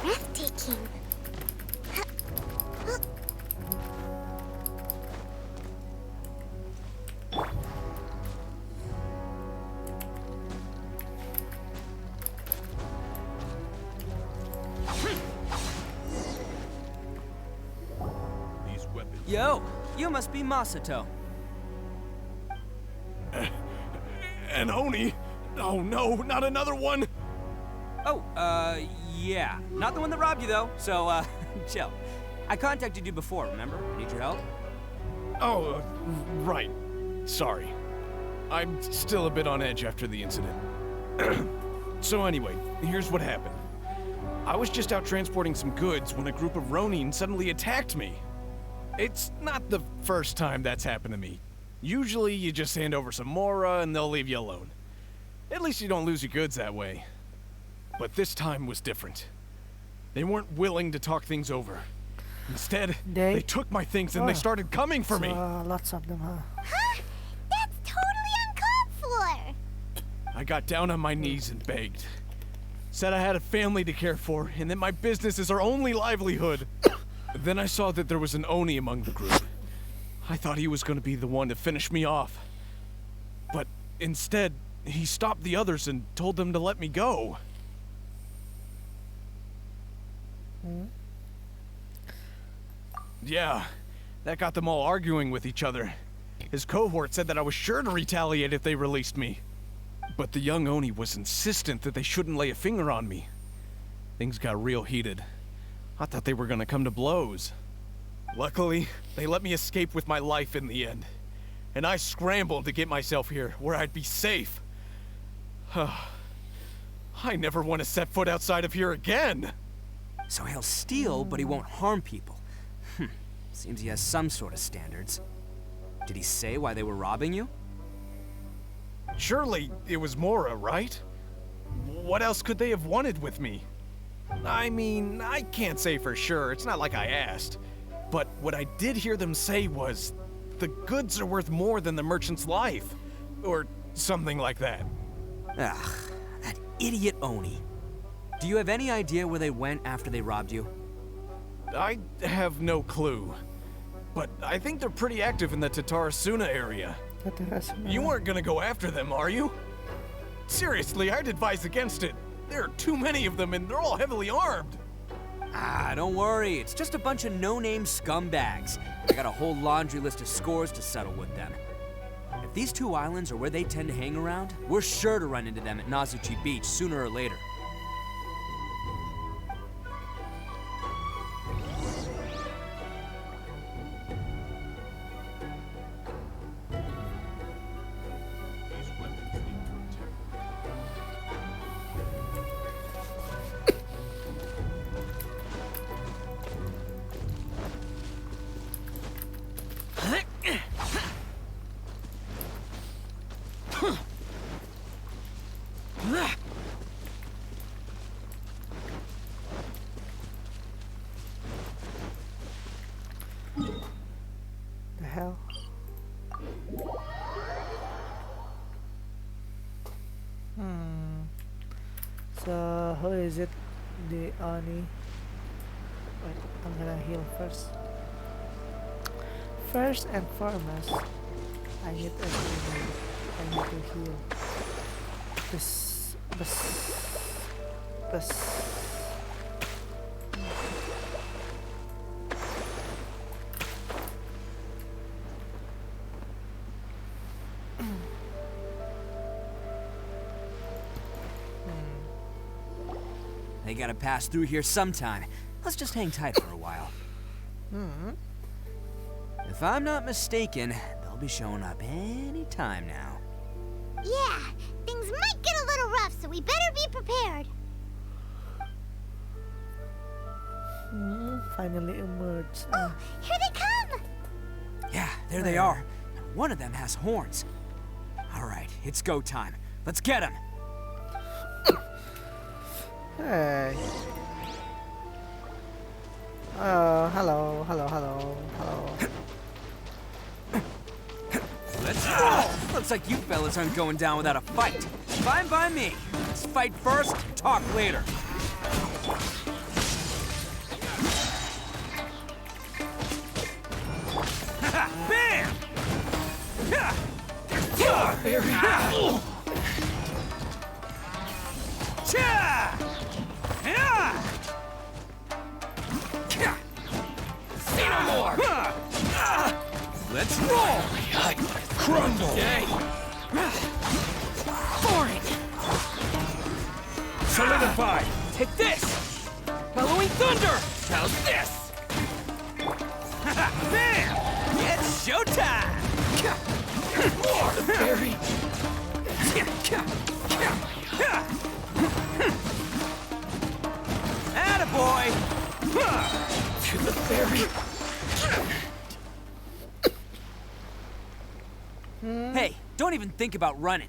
Speaker 3: Breathtaking.
Speaker 5: Yo, you must be Masato.
Speaker 11: An Oni? Oh no, not another one!
Speaker 5: Oh, yeah. Not the one that robbed you, though, so, chill. I contacted you before, remember? Need your help?
Speaker 11: Oh, right. Sorry. I'm still a bit on edge after the incident. So anyway, here's what happened. I was just out transporting some goods when a group of Ronin suddenly attacked me. It's not the first time that's happened to me. Usually you just hand over some Mora and they'll leave you alone. At least you don't lose your goods that way. But this time was different. They weren't willing to talk things over. Instead, they took my things and they started coming for me.
Speaker 1: Lots of them, huh?
Speaker 3: Huh? That's totally uncalled for.
Speaker 11: I got down on my knees and begged. Said I had a family to care for and that my business is our only livelihood. Then I saw that there was an Oni among the group. I thought he was going to be the one to finish me off. But instead, he stopped the others and told them to let me go. Yeah, that got them all arguing with each other. His cohort said that I was sure to retaliate if they released me. But the young Oni was insistent that they shouldn't lay a finger on me. Things got real heated. I thought they were gonna come to blows. Luckily, they let me escape with my life in the end. And I scrambled to get myself here, where I'd be safe. I never want to set foot outside of here again!
Speaker 5: So he'll steal, but he won't harm people. Seems he has some sort of standards. Did he say why they were robbing you?
Speaker 11: Surely it was Mora, right? What else could they have wanted with me? I mean, I can't say for sure, it's not like I asked. But what I did hear them say was, the goods are worth more than the merchant's life. Or something like that.
Speaker 5: Ugh, that idiot Oni. Do you have any idea where they went after they robbed you?
Speaker 11: I have no clue. But I think they're pretty active in the Tatarasuna area. You weren't gonna go after them, are you? Seriously, I'd advise against it. There are too many of them and they're all heavily armed.
Speaker 5: Ah, don't worry. It's just a bunch of no-name scumbags. I got a whole laundry list of scores to settle with them. If these two islands are where they tend to hang around, we're sure to run into them at Nazuchi Beach sooner or later.
Speaker 1: The hell? So who is it? The Ani? Wait, I'm gonna heal first. First and foremost, I need to heal. Bus.
Speaker 5: They gotta pass through here sometime. Let's just hang tight for a while. If I'm not mistaken, they'll be showing up any time now.
Speaker 3: Yeah, things might get a little rough, so we better be prepared.
Speaker 1: Finally emerged.
Speaker 3: Oh, here they come!
Speaker 5: Yeah, there they are. And one of them has horns. All right, it's go time. Let's get him.
Speaker 1: Hey. Oh, hello.
Speaker 5: Let's roll! Looks like you fellas aren't going down without a fight. Fine by me. Let's fight first, talk later. Bam! Say no more! Let's roll! Crumble! Boring! Solidify! Take this! Halloween Thunder! How's this? Bam! It's showtime! More fairy! Attaboy! To the fairy! Hey, don't even think about running.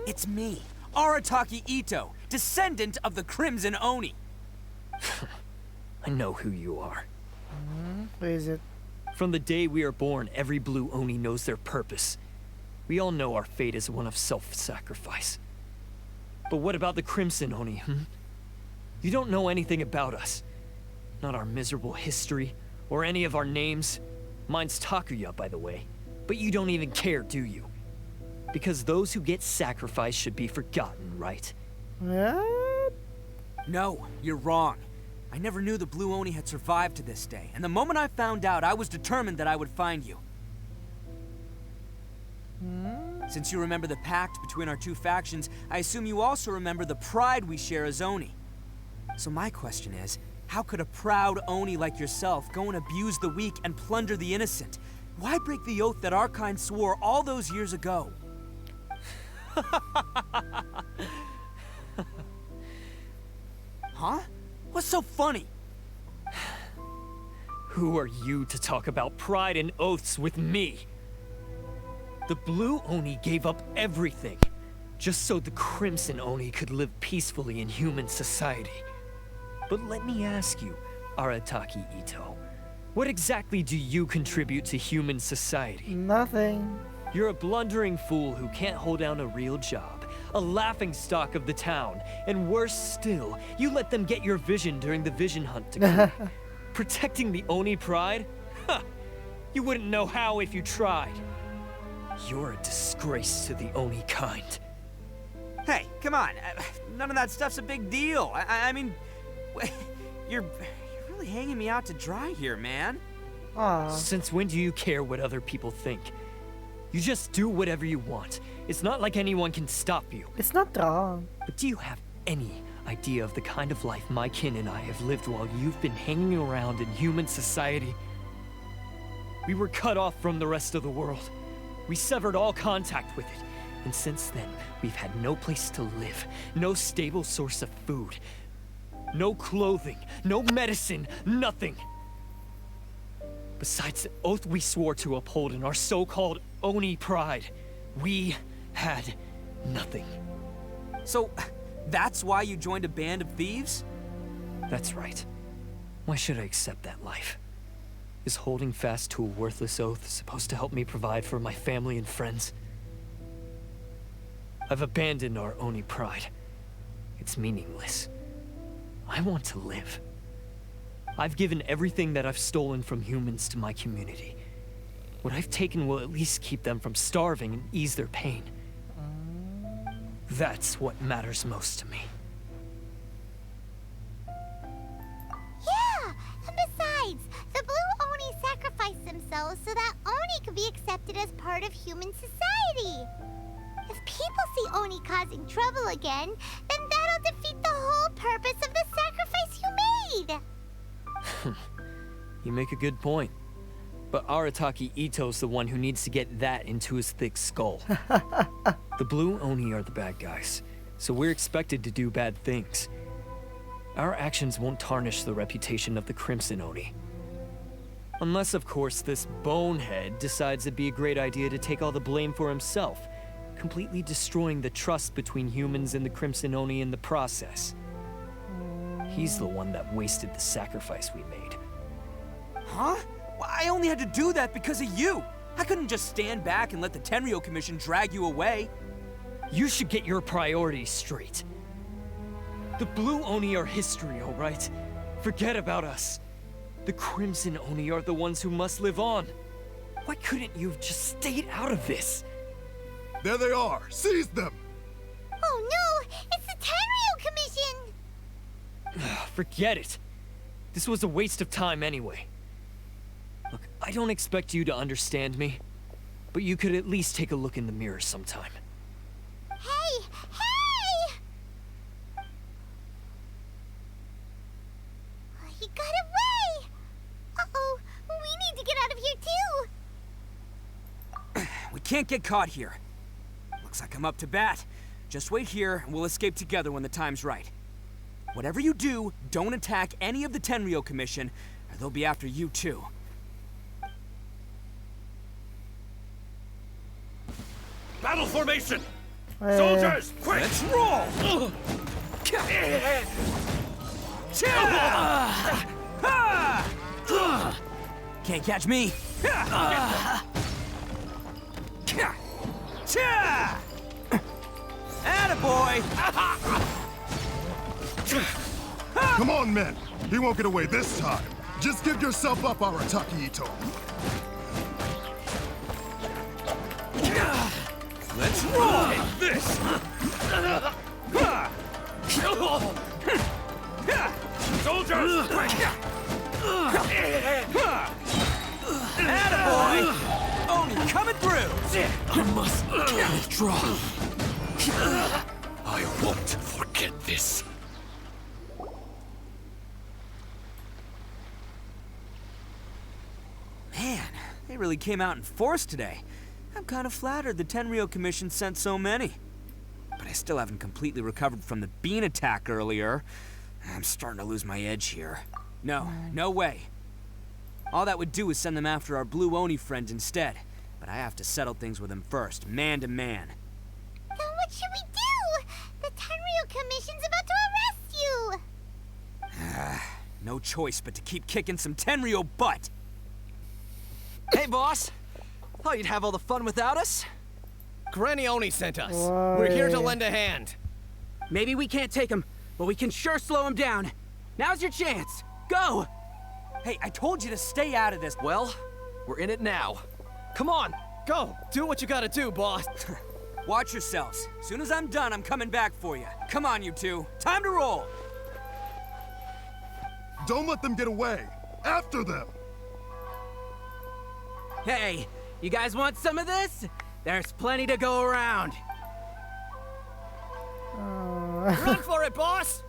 Speaker 5: It's me, Arataki Itto, descendant of the Crimson Oni.
Speaker 12: I know who you are.
Speaker 1: Who is it?
Speaker 12: From the day we are born, every blue Oni knows their purpose. We all know our fate is one of self-sacrifice. But what about the Crimson Oni, You don't know anything about us. Not our miserable history, or any of our names. Mine's Takuya, by the way. But you don't even care, do you? Because those who get sacrificed should be forgotten, right?
Speaker 1: What?
Speaker 5: No, you're wrong. I never knew the Blue Oni had survived to this day, and the moment I found out, I was determined that I would find you. Since you remember the pact between our two factions, I assume you also remember the pride we share as Oni. So my question is, how could a proud Oni like yourself go and abuse the weak and plunder the innocent? Why break the oath that our kind swore all those years ago? Huh? What's so funny?
Speaker 12: Who are you to talk about pride and oaths with me? The Blue Oni gave up everything, just so the Crimson Oni could live peacefully in human society. But let me ask you, Arataki Itto, what exactly do you contribute to human society?
Speaker 1: Nothing.
Speaker 12: You're a blundering fool who can't hold down a real job, a laughingstock of the town, and worse still, you let them get your vision during the vision hunt to kill. Protecting the Oni pride? Huh! You wouldn't know how if you tried. You're a disgrace to the Oni kind.
Speaker 5: Hey, come on. None of that stuff's a big deal. I mean, you're really hanging me out to dry here, man.
Speaker 1: Aww.
Speaker 12: Since when do you care what other people think? You just do whatever you want. It's not like anyone can stop you.
Speaker 1: It's not wrong.
Speaker 12: But do you have any idea of the kind of life my kin and I have lived while you've been hanging around in human society? We were cut off from the rest of the world. We severed all contact with it. And since then, we've had no place to live, no stable source of food, no clothing, no medicine, nothing. Besides the oath we swore to uphold in our so-called Oni pride, we had nothing.
Speaker 5: So, that's why you joined a band of thieves?
Speaker 12: That's right. Why should I accept that life? Is holding fast to a worthless oath supposed to help me provide for my family and friends? I've abandoned our Oni pride. It's meaningless. I want to live. I've given everything that I've stolen from humans to my community. What I've taken will at least keep them from starving and ease their pain. That's what matters most to me.
Speaker 3: Yeah, and besides, the Blue Oni sacrificed themselves so that Oni could be accepted as part of human society. If people see Oni causing trouble again, then that'll defeat the whole purpose of the sacrifice you made.
Speaker 12: You make a good point. But Arataki Itto's the one who needs to get that into his thick skull. The Blue Oni are the bad guys, so we're expected to do bad things. Our actions won't tarnish the reputation of the Crimson Oni. Unless, of course, this bonehead decides it'd be a great idea to take all the blame for himself, completely destroying the trust between humans and the Crimson Oni in the process. He's the one that wasted the sacrifice we made.
Speaker 5: Huh? Well, I only had to do that because of you. I couldn't just stand back and let the Tenryo Commission drag you away.
Speaker 12: You should get your priorities straight. The Blue Oni are history, all right? Forget about us. The Crimson Oni are the ones who must live on. Why couldn't you have just stayed out of this?
Speaker 13: There they are! Seize them!
Speaker 3: Oh no! It's the Tenryo Commission!
Speaker 12: Forget it. This was a waste of time anyway. Look, I don't expect you to understand me, but you could at least take a look in the mirror sometime.
Speaker 3: Hey! Hey! He got away! Uh-oh, we need to get out of here too!
Speaker 5: We can't get caught here. Looks like I'm up to bat. Just wait here and we'll escape together when the time's right. Whatever you do, don't attack any of the Tenryo Commission, or they'll be after you too.
Speaker 11: Battle formation! Soldiers, quick!
Speaker 5: Let's roll! Can't catch me! Attaboy!
Speaker 13: Come on, men! He won't get away this time! Just give yourself up, Arataki Itto!
Speaker 5: Let's roll!
Speaker 11: This! Soldiers, quick!
Speaker 5: Attaboy! Oni coming through!
Speaker 11: I must withdraw. I won't forget this.
Speaker 5: Man, they really came out in force today. I'm kind of flattered the Tenryo Commission sent so many. But I still haven't completely recovered from the bean attack earlier. I'm starting to lose my edge here. No way. All that would do is send them after our Blue Oni friend instead. But I have to settle things with him first, man to man.
Speaker 3: Then what should we do? The Tenryo Commission's about to arrest you!
Speaker 5: No choice but to keep kicking some Tenryo butt!
Speaker 14: Hey, boss! Thought you'd have all the fun without us?
Speaker 15: Granny Oni sent us. We're here to lend a hand.
Speaker 14: Maybe we can't take him, but we can sure slow him down. Now's your chance. Go!
Speaker 5: Hey, I told you to stay out of this.
Speaker 14: Well, we're in it now. Come on!
Speaker 15: Go! Do what you gotta do, boss.
Speaker 5: Watch yourselves. As soon as I'm done, I'm coming back for you. Come on, you two. Time to roll!
Speaker 13: Don't let them get away! After them!
Speaker 14: Hey, you guys want some of this? There's plenty to go around.
Speaker 15: Run for it, boss!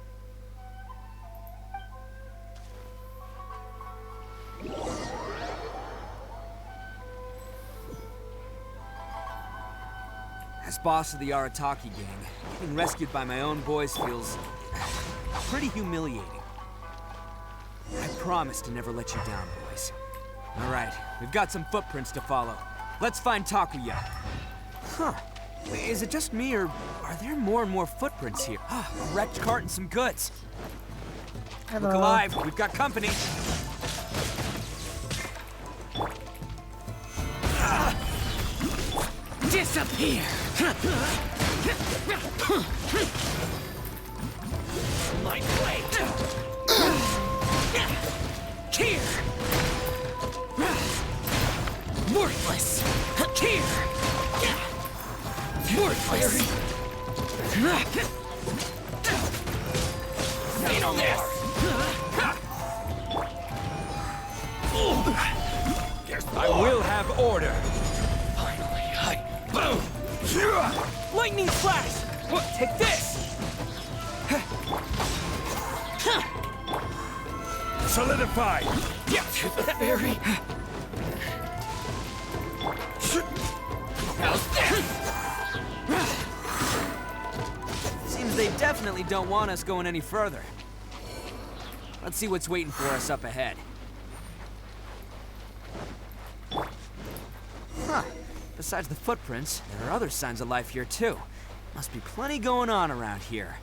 Speaker 5: As boss of the Arataki gang, getting rescued by my own boys feels pretty humiliating. I promise to never let you down, boys. All right, we've got some footprints to follow. Let's find Takuya. Huh. Is it just me, or are there more and more footprints here? A wrecked cart and some goods.
Speaker 1: Hello.
Speaker 5: Look alive, we've got company.
Speaker 14: Disappear!
Speaker 12: My blade! Here! Worthless! Here! Worthless! Say no more! I will have order! Finally, boom! Lightning flash! Take this! Solidify! Yeah, very. How's this?
Speaker 5: Seems they definitely don't want us going any further. Let's see what's waiting for us up ahead. Huh. Besides the footprints, there are other signs of life here too. Must be plenty going on around here.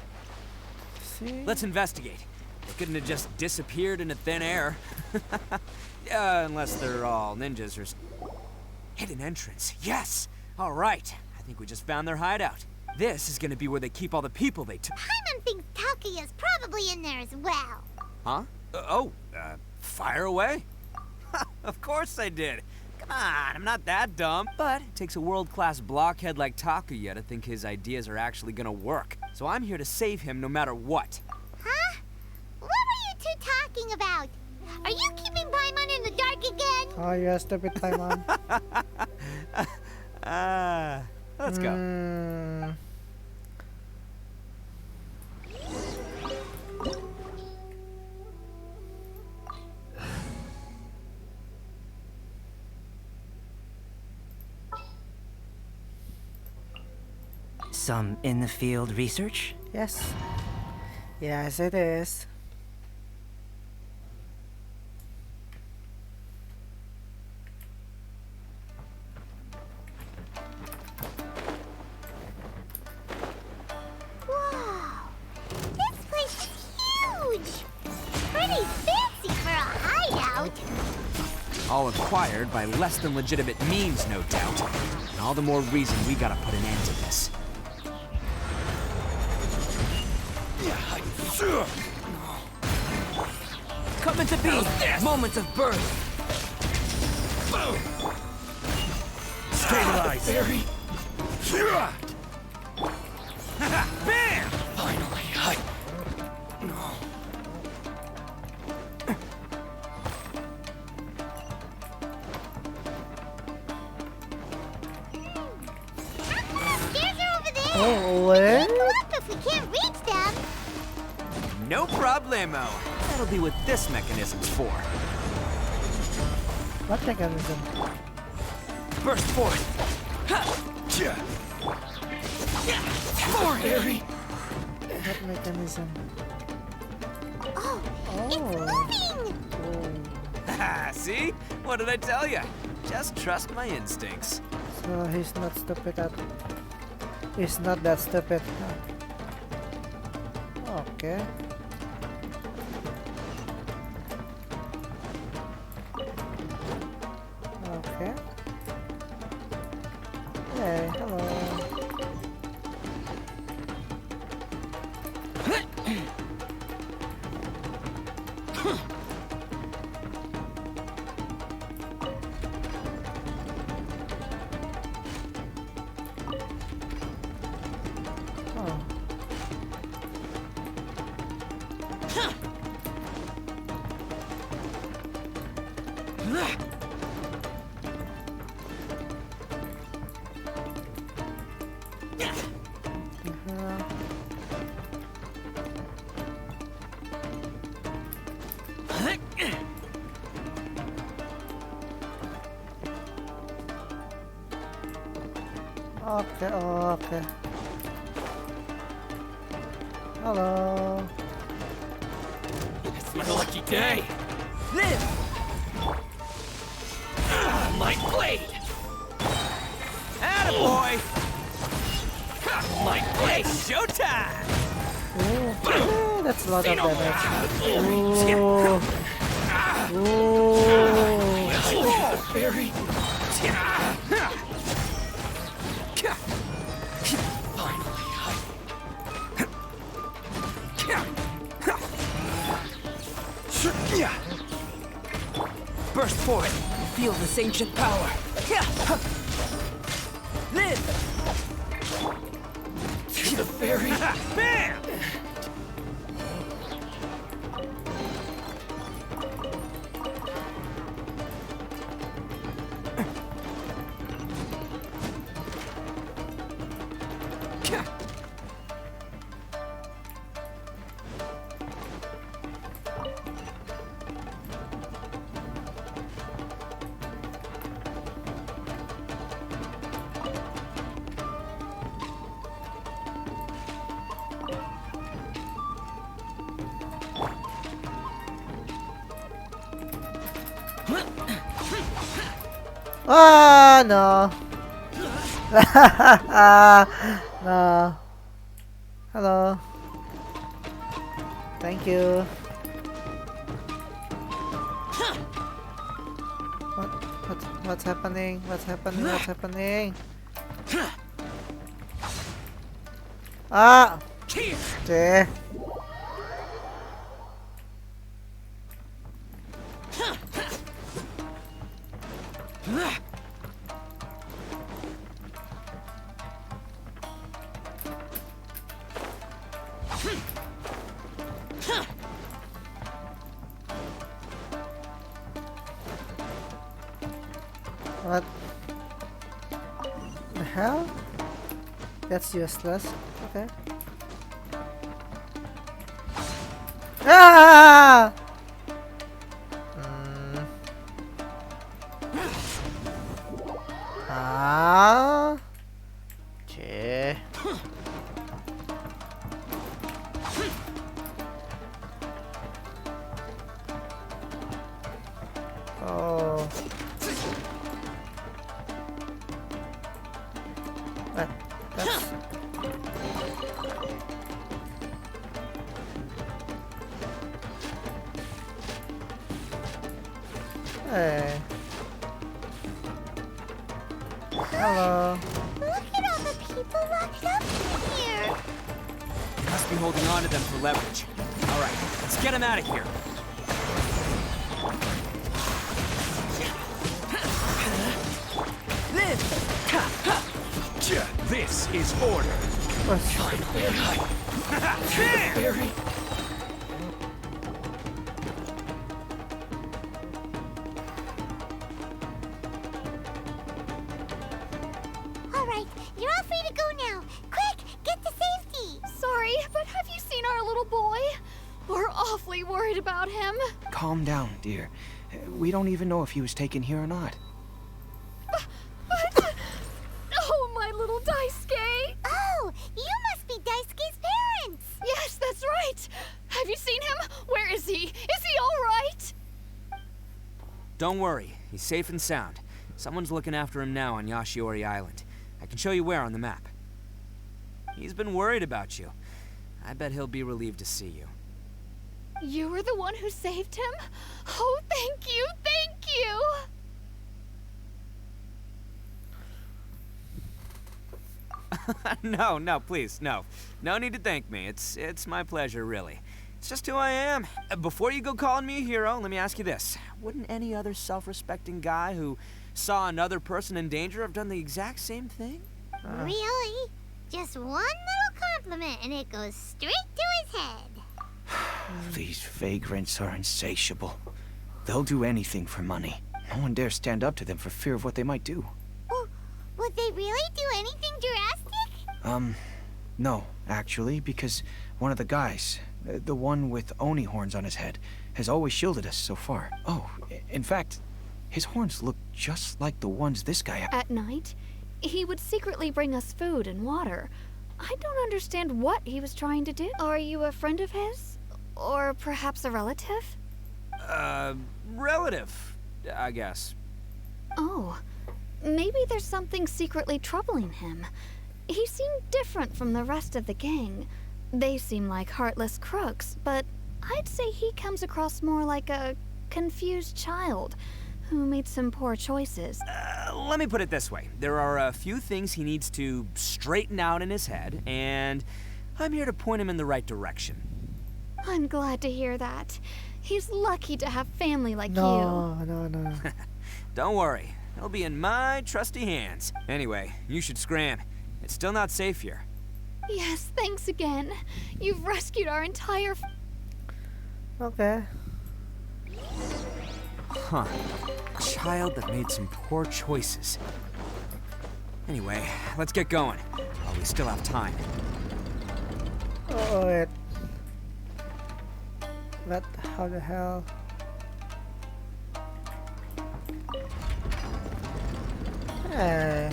Speaker 1: See?
Speaker 5: Let's investigate. They couldn't have just disappeared into thin air. Unless they're all ninjas or... Hidden entrance, yes! All right, I think we just found their hideout. This is gonna be where they keep all the people they took.
Speaker 3: Paimon thinks Takuya's probably in there as well.
Speaker 5: Huh? Fire away? Of course I did. Come on, I'm not that dumb. But it takes a world-class blockhead like Takuya to think his ideas are actually gonna work. So I'm here to save him no matter what.
Speaker 3: Huh? What were you two talking about? Are you keeping Paimon in the dark again?
Speaker 1: Oh, yeah, stupid Paimon.
Speaker 5: Let's go.
Speaker 16: Some in-the-field research?
Speaker 1: Yes. Yes, it is.
Speaker 3: Wow, this place is huge. Pretty fancy for a hideout.
Speaker 5: All acquired by less than legitimate means, no doubt. And all the more reason we gotta put an end to this.
Speaker 14: Coming to be moments of birth.
Speaker 12: Stabilize!
Speaker 14: Very.
Speaker 12: Bam!
Speaker 14: Finally,
Speaker 3: Stairs are over there.
Speaker 1: Oh, what?
Speaker 3: Go up if we can't reach them.
Speaker 5: No problemo. That'll be what this mechanism's for.
Speaker 1: What mechanism?
Speaker 14: burst forth. Very.
Speaker 1: What mechanism?
Speaker 3: Oh, it's moving!
Speaker 5: See? What did I tell you? Just trust my instincts.
Speaker 1: So he's not stupid at... He's not that stupid. Okay. Okay. Hey, hello. Okay, okay. Hello.
Speaker 14: It's my lucky day.
Speaker 5: Live!
Speaker 14: My blade.
Speaker 5: Attaboy!
Speaker 14: My blade.
Speaker 5: It's showtime!
Speaker 1: Ooh, that's a lot of damage. Ooh. Ooh.
Speaker 14: Very. for it. Feel this ancient power. Live!
Speaker 12: To the fairy.
Speaker 14: Bam!
Speaker 1: Ah, no. No. Hello. Thank you. What's happening? What's happening? What's happening? Ah! Okay. What the hell? That's useless. Okay. Ah! Ah. Okay. Oh. That's... Hey. Hello.
Speaker 3: Look at all the people locked up in here.
Speaker 5: Must be holding on to them for leverage. All right, let's get them out of here.
Speaker 14: This is order.
Speaker 12: Fairy.
Speaker 3: Alright, you're all free to go now. Quick, get to safety.
Speaker 9: Sorry, but have you seen our little boy? We're awfully worried about him.
Speaker 17: Calm down, dear. We don't even know if he was taken here or not.
Speaker 9: But... Oh, my little Daisuke!
Speaker 3: Oh, you must be Daisuke's parents.
Speaker 9: Yes, that's right. Have you seen him? Where is he? Is he all right?
Speaker 5: Don't worry, he's safe and sound. Someone's looking after him now on Yashiori Island. I can show you where on the map. He's been worried about you. I bet he'll be relieved to see you.
Speaker 9: You were the one who saved him? Oh, thank you, thank you!
Speaker 5: No, please, no. No need to thank me. It's my pleasure, really. It's just who I am. Before you go calling me a hero, let me ask you this. Wouldn't any other self-respecting guy who saw another person in danger have done the exact same thing?
Speaker 3: Really? Just one little compliment and it goes straight to his head.
Speaker 17: These vagrants are insatiable. They'll do anything for money. No one dares stand up to them for fear of what they might do.
Speaker 3: Well, would they really do anything drastic?
Speaker 17: No, actually, because one of the guys, the one with Oni horns on his head, has always shielded us so far. Oh, in fact, his horns look just like the ones this guy had.
Speaker 9: At night, he would secretly bring us food and water. I don't understand what he was trying to do. Are you a friend of his? Or perhaps a relative?
Speaker 5: Relative, I guess.
Speaker 9: Oh, maybe there's something secretly troubling him. He seemed different from the rest of the gang. They seem like heartless crooks, but I'd say he comes across more like a confused child who made some poor choices.
Speaker 5: Let me put it this way. There are a few things he needs to straighten out in his head, and I'm here to point him in the right direction.
Speaker 9: I'm glad to hear that. He's lucky to have family like
Speaker 1: No.
Speaker 5: Don't worry. It'll be in my trusty hands. Anyway, you should scram. It's still not safe here.
Speaker 9: you. Yes, thanks again. You've rescued our entire
Speaker 1: Okay.
Speaker 5: Huh. A child that made some poor choices. Anyway, let's get going. While we still have time.
Speaker 1: Oh, wait. What? How the hell? Hey.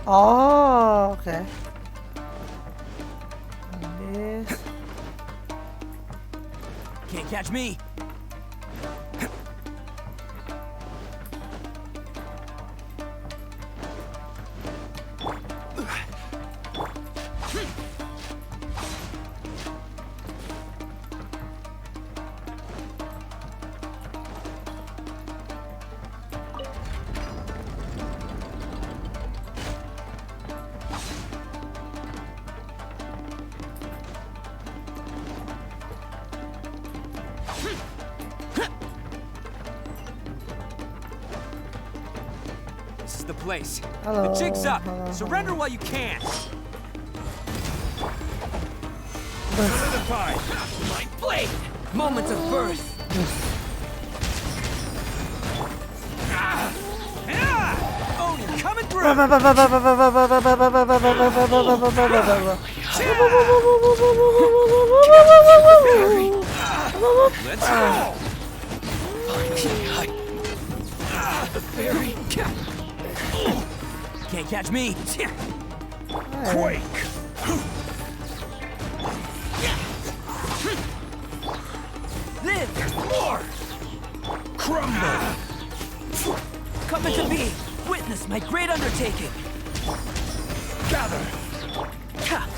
Speaker 1: Oh, okay. And this.
Speaker 5: Can't catch me. This is the place.
Speaker 1: Hello,
Speaker 5: The jig's up.
Speaker 1: hello,
Speaker 5: Surrender while you can.
Speaker 14: Solidified! My blade! Moments of birth!
Speaker 5: Oh, you're coming through! Let's go!
Speaker 14: The fairy!
Speaker 5: Can't catch me!
Speaker 14: Quake!
Speaker 5: Live!
Speaker 14: More! Crumble!
Speaker 5: Come into me! Witness my great undertaking!
Speaker 14: Gather!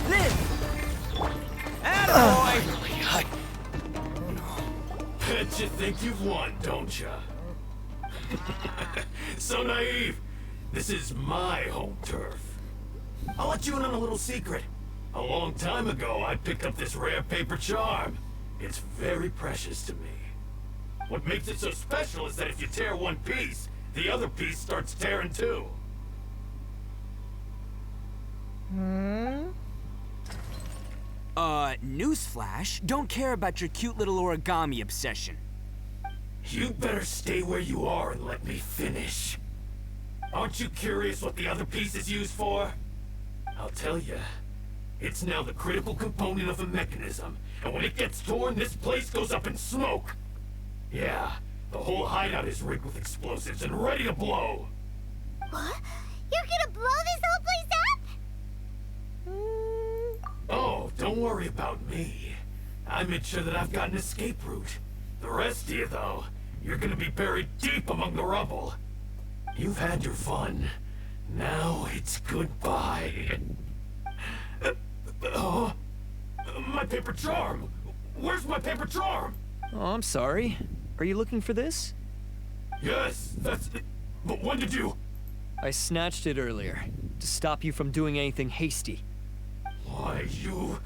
Speaker 5: Live! Attaboy!
Speaker 18: Bet you think you've won, don't ya? So naive. This is my home turf. I'll let you in on a little secret. A long time ago, I picked up this rare paper charm. It's very precious to me. What makes it so special is that if you tear one piece, the other piece starts tearing too.
Speaker 5: Newsflash, don't care about your cute little origami obsession.
Speaker 18: You'd better stay where you are and let me finish. Aren't you curious what the other piece is used for? I'll tell you. It's now the critical component of a mechanism, and when it gets torn, this place goes up in smoke. Yeah, the whole hideout is rigged with explosives and ready to blow.
Speaker 3: What? You're gonna blow this whole place up?
Speaker 18: Oh, don't worry about me. I made sure that I've got an escape route. The rest of you, though, you're gonna be buried deep among the rubble. You've had your fun. Now it's goodbye. My paper charm! Where's my paper charm?
Speaker 12: Oh, I'm sorry. Are you looking for this?
Speaker 18: Yes, that's it. But when did you...
Speaker 12: I snatched it earlier, to stop you from doing anything hasty.
Speaker 18: Why, you...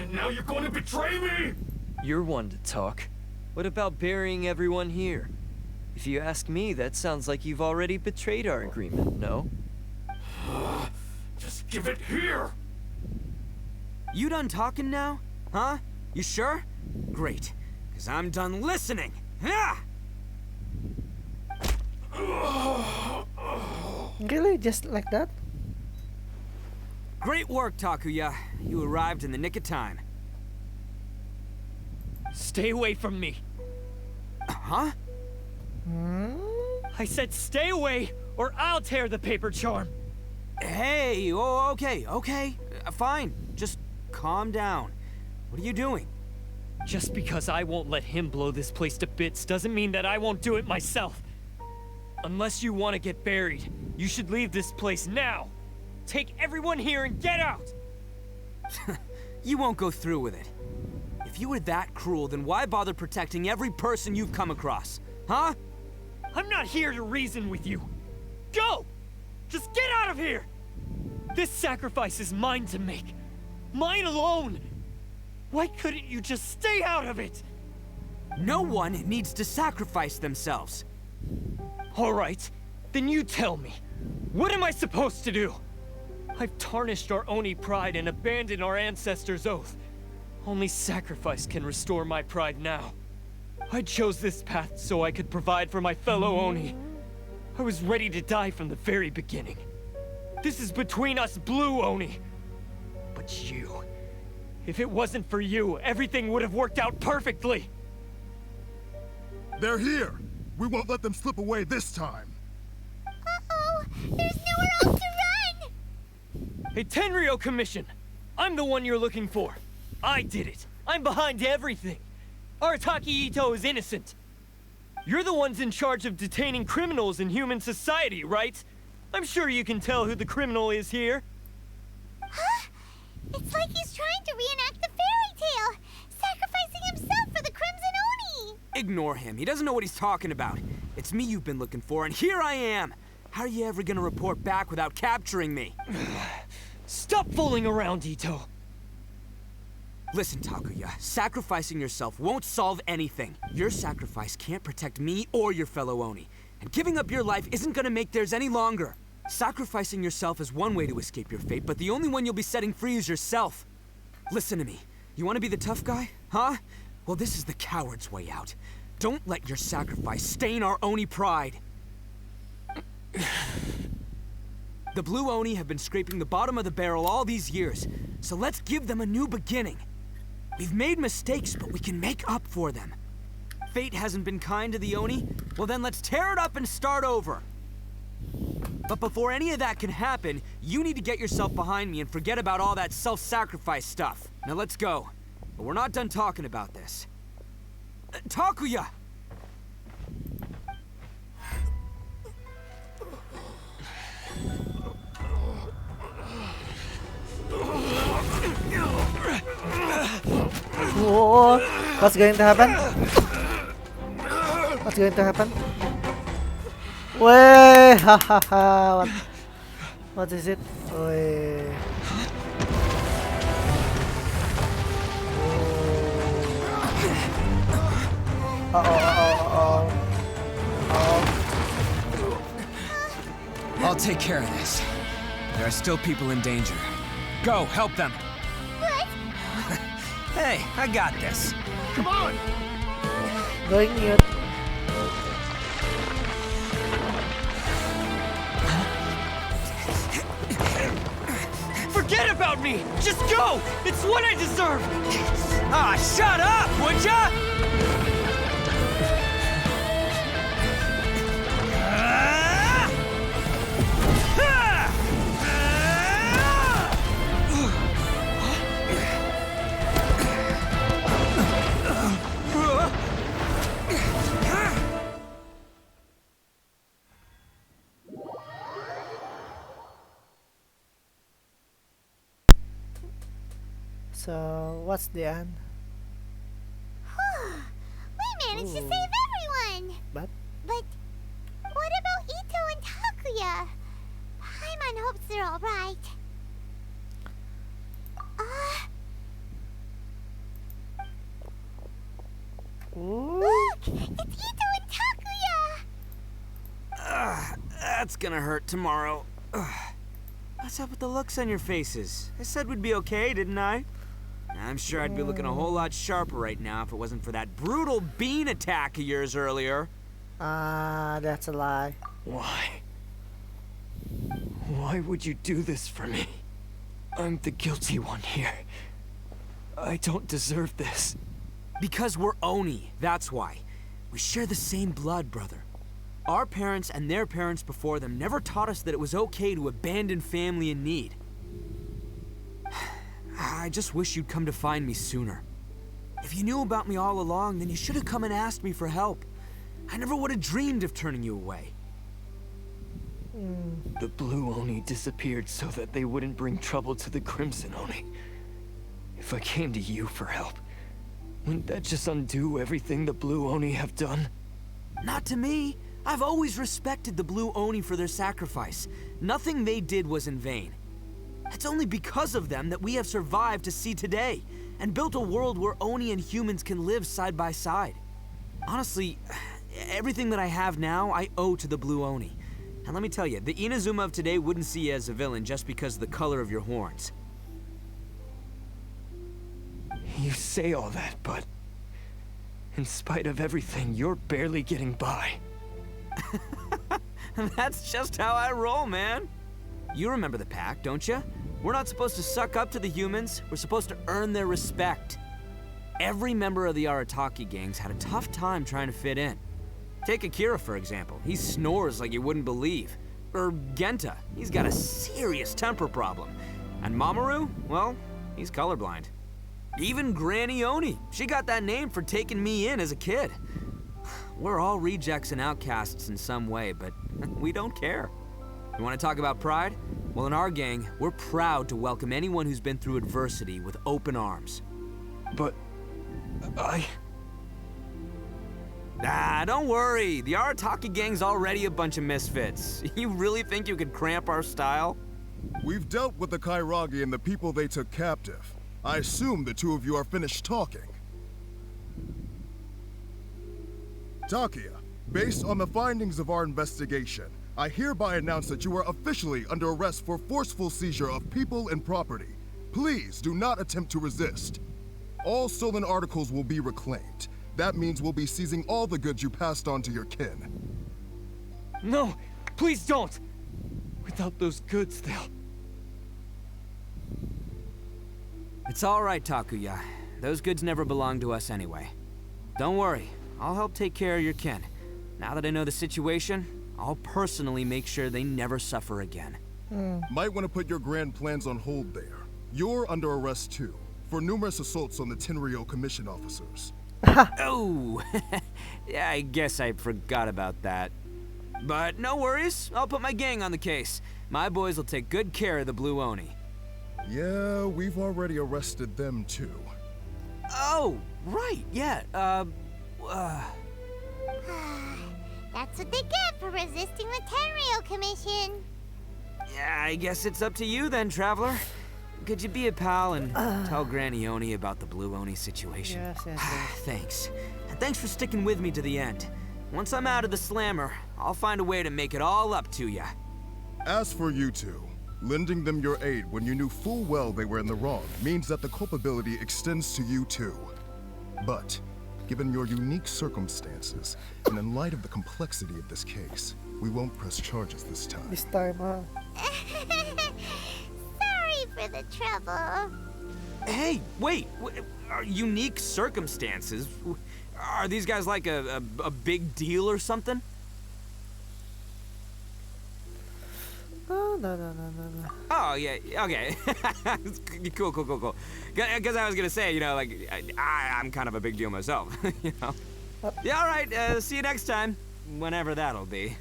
Speaker 18: And now you're going to betray me?
Speaker 12: You're one to talk. What about burying everyone here? If you ask me, that sounds like you've already betrayed our agreement, no?
Speaker 18: Just give it here!
Speaker 5: You done talking now? Huh? You sure? Great, because I'm done listening. Ah!
Speaker 1: Really? Just like that?
Speaker 5: Great work, Takuya. You arrived in the nick of time.
Speaker 12: Stay away from me.
Speaker 5: Huh?
Speaker 12: I said stay away, or I'll tear the paper charm.
Speaker 5: Hey, oh, okay. Fine. Just calm down. What are you doing?
Speaker 12: Just because I won't let him blow this place to bits doesn't mean that I won't do it myself. Unless you want to get buried, you should leave this place now. Take everyone here and get out!
Speaker 5: You won't go through with it. If you were that cruel, then why bother protecting every person you've come across? Huh?
Speaker 12: I'm not here to reason with you. Go! Just get out of here! This sacrifice is mine to make. Mine alone! Why couldn't you just stay out of it?
Speaker 5: No one needs to sacrifice themselves.
Speaker 12: All right, then you tell me. What am I supposed to do? I've tarnished our Oni pride and abandoned our ancestors' oath. Only sacrifice can restore my pride now. I chose this path so I could provide for my fellow Oni. I was ready to die from the very beginning. This is between us Blue Oni. But you... If it wasn't for you, everything would have worked out perfectly!
Speaker 13: They're here! We won't let them slip away this time!
Speaker 3: Uh-oh! There's nowhere else to run!
Speaker 12: Hey, Tenryo Commission! I'm the one you're looking for. I did it. I'm behind everything. Arataki Itto is innocent. You're the ones in charge of detaining criminals in human society, right? I'm sure you can tell who the criminal is here.
Speaker 3: Huh? It's like he's trying to reenact the fairy tale, sacrificing himself for the Crimson Oni!
Speaker 5: Ignore him. He doesn't know what he's talking about. It's me you've been looking for, and here I am! How are you ever gonna report back without capturing me?
Speaker 12: Stop fooling around, Itto!
Speaker 5: Listen, Takuya, sacrificing yourself won't solve anything. Your sacrifice can't protect me or your fellow Oni, and giving up your life isn't gonna make theirs any longer. Sacrificing yourself is one way to escape your fate, but the only one you'll be setting free is yourself. Listen to me. You want to be the tough guy? Huh? Well, this is the coward's way out. Don't let your sacrifice stain our Oni pride. The Blue Oni have been scraping the bottom of the barrel all these years, so let's give them a new beginning. We've made mistakes, but we can make up for them. Fate hasn't been kind to the Oni? Well then let's tear it up and start over. But before any of that can happen, you need to get yourself behind me and forget about all that self-sacrifice stuff. Now let's go. But we're not done talking about this. Takuya!
Speaker 1: Whoa, what's going to happen? What's going to happen? Way, ha ha ha! What is it? Way.
Speaker 5: I'll take care of this. There are still people in danger. Go, help them.
Speaker 3: What?
Speaker 5: Hey, I got this.
Speaker 15: Come on!
Speaker 1: Going mute.
Speaker 12: Forget about me! Just go! It's what I deserve!
Speaker 5: Ah, shut up, would ya?
Speaker 1: So, what's the end?
Speaker 3: We managed to save everyone!
Speaker 1: But
Speaker 3: what about Itto and Takuya? Paimon hopes they're alright. Look! It's Itto and Takuya!
Speaker 5: That's gonna hurt tomorrow. What's up with the looks on your faces? I said we'd be okay, didn't I? I'm sure I'd be looking a whole lot sharper right now if it wasn't for that brutal bean attack of yours earlier.
Speaker 1: That's a lie.
Speaker 12: Why? Why would you do this for me? I'm the guilty one here. I don't deserve this.
Speaker 5: Because we're Oni, that's why. We share the same blood, brother. Our parents and their parents before them never taught us that it was okay to abandon family in need. I just wish you'd come to find me sooner. If you knew about me all along, then you should have come and asked me for help. I never would have dreamed of turning you away.
Speaker 12: The Blue Oni disappeared so that they wouldn't bring trouble to the Crimson Oni. If I came to you for help, wouldn't that just undo everything the Blue Oni have done?
Speaker 5: Not to me. I've always respected the Blue Oni for their sacrifice. Nothing they did was in vain. It's only because of them that we have survived to see today, and built a world where Oni and humans can live side by side. Honestly, everything that I have now, I owe to the Blue Oni. And let me tell you, the Inazuma of today wouldn't see you as a villain just because of the color of your horns.
Speaker 12: You say all that, but in spite of everything, you're barely getting by.
Speaker 5: That's just how I roll, man. You remember the pact, don't you? We're not supposed to suck up to the humans. We're supposed to earn their respect. Every member of the Arataki gangs had a tough time trying to fit in. Take Akira, for example. He snores like you wouldn't believe. Or Genta. He's got a serious temper problem. And Mamoru, well, he's colorblind. Even Granny Oni. She got that name for taking me in as a kid. We're all rejects and outcasts in some way, but we don't care. You want to talk about pride? Well, in our gang, we're proud to welcome anyone who's been through adversity with open arms.
Speaker 12: But
Speaker 5: don't worry. The Arataki gang's already a bunch of misfits. You really think you could cramp our style?
Speaker 13: We've dealt with the Kairagi and the people they took captive. I assume the two of you are finished talking. Takia, based on the findings of our investigation, I hereby announce that you are officially under arrest for forceful seizure of people and property. Please do not attempt to resist. All stolen articles will be reclaimed. That means we'll be seizing all the goods you passed on to your kin.
Speaker 12: no, please don't. Without those goods, they'll...
Speaker 5: It's all right, Takuya. Those goods never belonged to us anyway. Don't worry. I'll help take care of your kin. Now that I know the situation, I'll personally make sure they never suffer again.
Speaker 13: Might want to put your grand plans on hold there. You're under arrest too, for numerous assaults on the Tenryo Commission officers.
Speaker 5: Oh, yeah, I guess I forgot about that. But no worries, I'll put my gang on the case. My boys will take good care of the Blue Oni.
Speaker 13: Yeah, we've already arrested them too.
Speaker 5: Oh, right, yeah,
Speaker 3: That's what they get for resisting the Tenryo Commission.
Speaker 5: Yeah, I guess it's up to you then, Traveler. Could you be a pal and tell Granny Oni about the Blue Oni situation?
Speaker 1: Yes.
Speaker 5: Thanks. And thanks for sticking with me to the end. Once I'm out of the slammer, I'll find a way to make it all up to ya.
Speaker 13: As for you two, lending them your aid when you knew full well they were in the wrong means that the culpability extends to you too. But, given your unique circumstances, and in light of the complexity of this case, we won't press charges this time.
Speaker 1: This time, huh?
Speaker 3: Sorry for the trouble.
Speaker 5: Hey, wait, unique circumstances? Are these guys like a big deal or something?
Speaker 1: No.
Speaker 5: Oh, yeah, okay. Cool. Because I was gonna say, you know, like, I'm kind of a big deal myself, you know? Yeah, all right, see you next time. Whenever that'll be.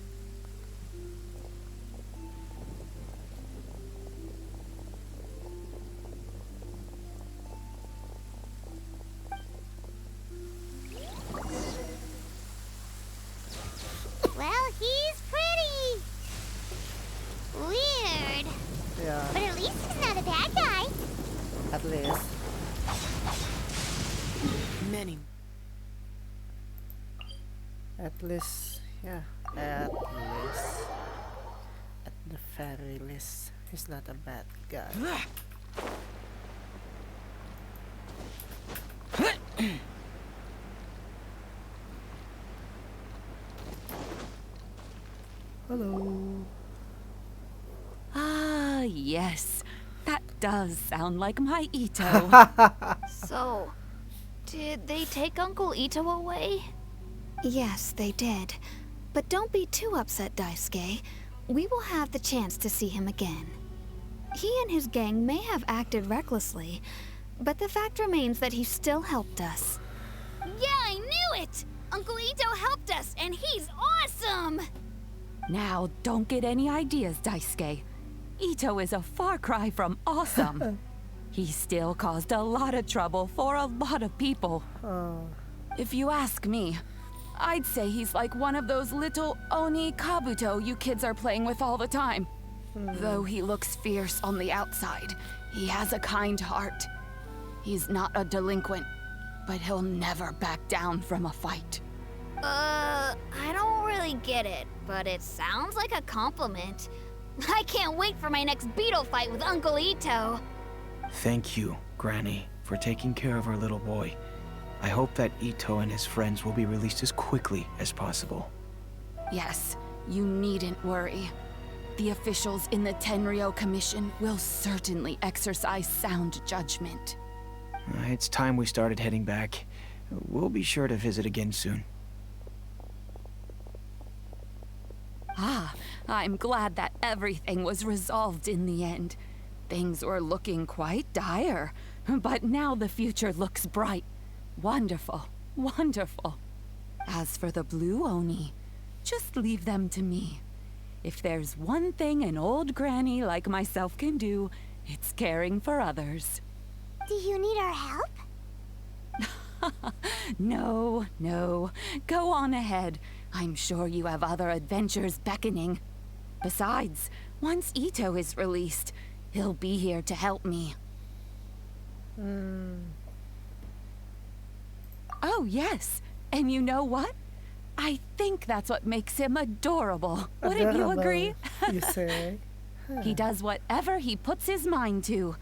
Speaker 3: Well, he's pretty. Weird.
Speaker 1: Yeah.
Speaker 3: But at least he's not a bad guy.
Speaker 1: At least.
Speaker 10: Many.
Speaker 1: At least, yeah. At least. At the very least, he's not a bad guy. Hello.
Speaker 10: Ah, yes. That does sound like my Itto.
Speaker 9: So, did they take Uncle Itto away?
Speaker 2: Yes, they did. But don't be too upset, Daisuke. We will have the chance to see him again. He and his gang may have acted recklessly, but the fact remains that he still helped us.
Speaker 9: Yeah, I knew it! Uncle Itto helped us, and he's awesome!
Speaker 10: Now, don't get any ideas, Daisuke. Itto is a far cry from awesome. He still caused a lot of trouble for a lot of people. If you ask me, I'd say he's like one of those little Oni Kabuto you kids are playing with all the time. Though he looks fierce on the outside, he has a kind heart. He's not a delinquent, but he'll never back down from a fight.
Speaker 9: I don't really get it, but it sounds like a compliment. I can't wait for my next beetle fight with Uncle Itto.
Speaker 17: Thank you, Granny, for taking care of our little boy. I hope that Itto and his friends will be released as quickly as possible.
Speaker 10: Yes, you needn't worry. The officials in the Tenryo Commission will certainly exercise sound judgment.
Speaker 17: It's time we started heading back. We'll be sure to visit again soon.
Speaker 10: Ah, I'm glad that everything was resolved in the end. Things were looking quite dire, but now the future looks bright. Wonderful, wonderful. As for the Blue Oni, just leave them to me. If there's one thing an old granny like myself can do, it's caring for others.
Speaker 3: Do you need our help?
Speaker 10: No, no. Go on ahead. I'm sure you have other adventures beckoning. Besides, once Itto is released, he'll be here to help me. Oh, yes. And you know what? I think that's what makes him adorable. Wouldn't you agree?
Speaker 1: You say?
Speaker 10: He does whatever he puts his mind to.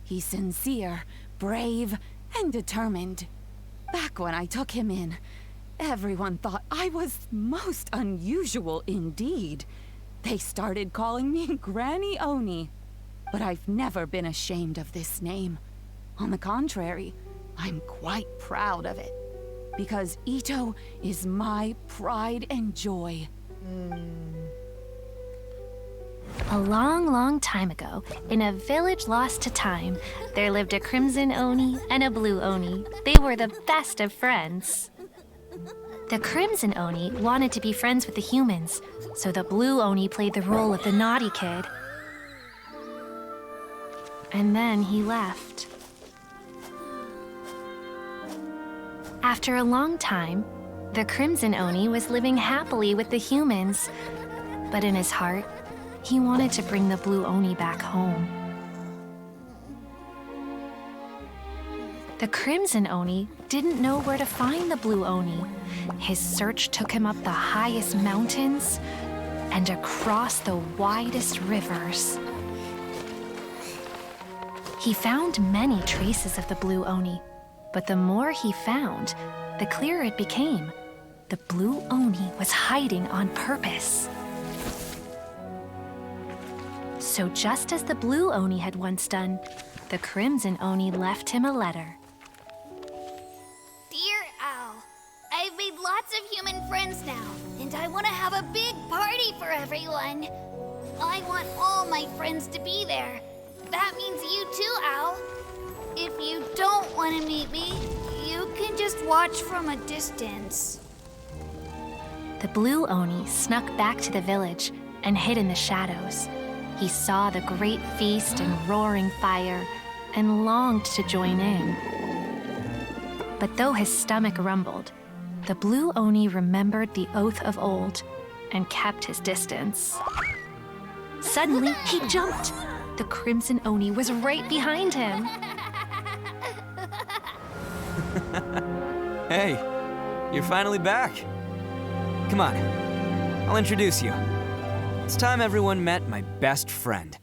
Speaker 10: He's sincere, brave, and determined. Back when I took him in, everyone thought I was most unusual indeed. They started calling me Granny Oni. But I've never been ashamed of this name. On the contrary, I'm quite proud of it. Because Itto is my pride and joy.
Speaker 8: A long, long time ago, in a village lost to time, there lived a Crimson Oni and a Blue Oni. They were the best of friends. The Crimson Oni wanted to be friends with the humans, so the Blue Oni played the role of the naughty kid. And then he left. After a long time, the Crimson Oni was living happily with the humans, but in his heart, he wanted to bring the Blue Oni back home. The Crimson Oni didn't know where to find the Blue Oni. His search took him up the highest mountains and across the widest rivers. He found many traces of the Blue Oni, but the more he found, the clearer it became. The Blue Oni was hiding on purpose. So just as the Blue Oni had once done, the Crimson Oni left him a letter.
Speaker 9: Dear Al, I've made lots of human friends now, and I want to have a big party for everyone. I want all my friends to be there. That means you too, Al. If you don't want to meet me, you can just watch from a distance.
Speaker 8: The Blue Oni snuck back to the village and hid in the shadows. He saw the great feast and roaring fire and longed to join in. But though his stomach rumbled, the Blue Oni remembered the oath of old and kept his distance. Suddenly, he jumped. The Crimson Oni was right behind him.
Speaker 5: Hey, you're finally back. Come on, I'll introduce you. It's time everyone met my best friend.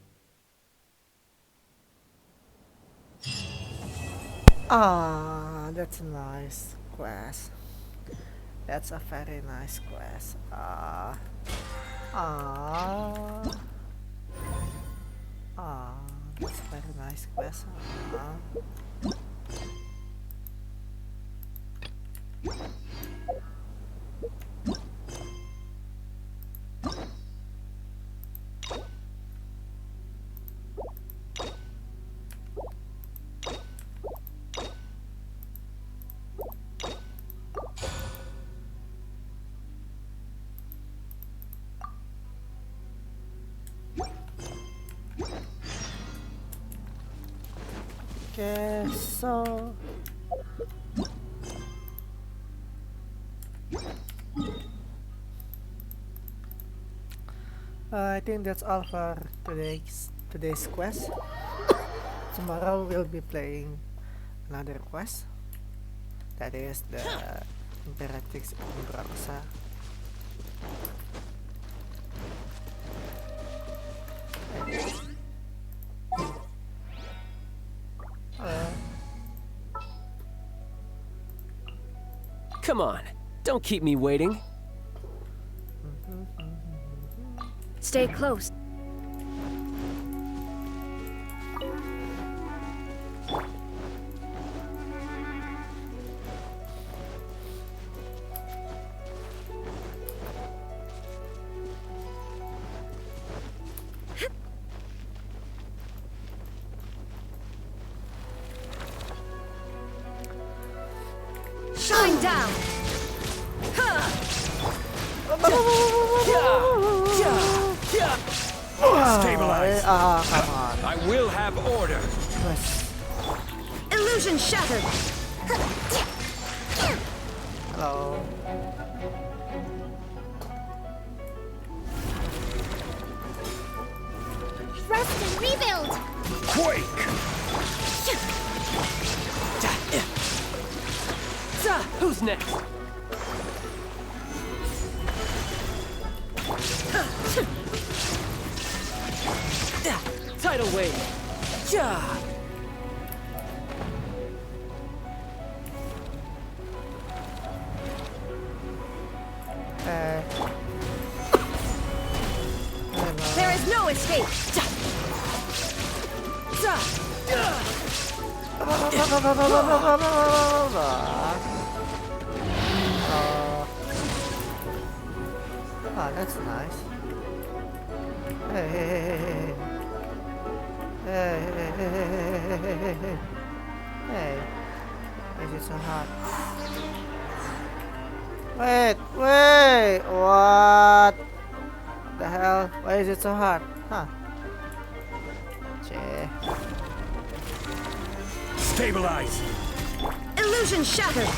Speaker 1: Ah, that's a nice quest. That's a very nice quest. That's a very nice quest. Okay, so I think that's all for today's quest. Tomorrow we'll be playing another quest. That is the Imperatrix Umbrosa.
Speaker 19: Come on, don't keep me waiting.
Speaker 20: Stay close. Shine down.
Speaker 19: Stabilize.
Speaker 1: Come on.
Speaker 19: I will have order.
Speaker 20: Illusion shattered.
Speaker 1: Hello.
Speaker 3: Rest and rebuild!
Speaker 19: Quake! Who's next? Tidal wave.
Speaker 20: There is no escape.
Speaker 1: Oh, that's nice. Hey, hey, hey, hey, hey. Hey, hey, hey, hey, hey, hey, hey, hey. Hey. Why is it so hot? Wait, wait! What the hell? Why is it so hot? Huh? Che.
Speaker 19: Stabilize.
Speaker 20: Illusion shattered.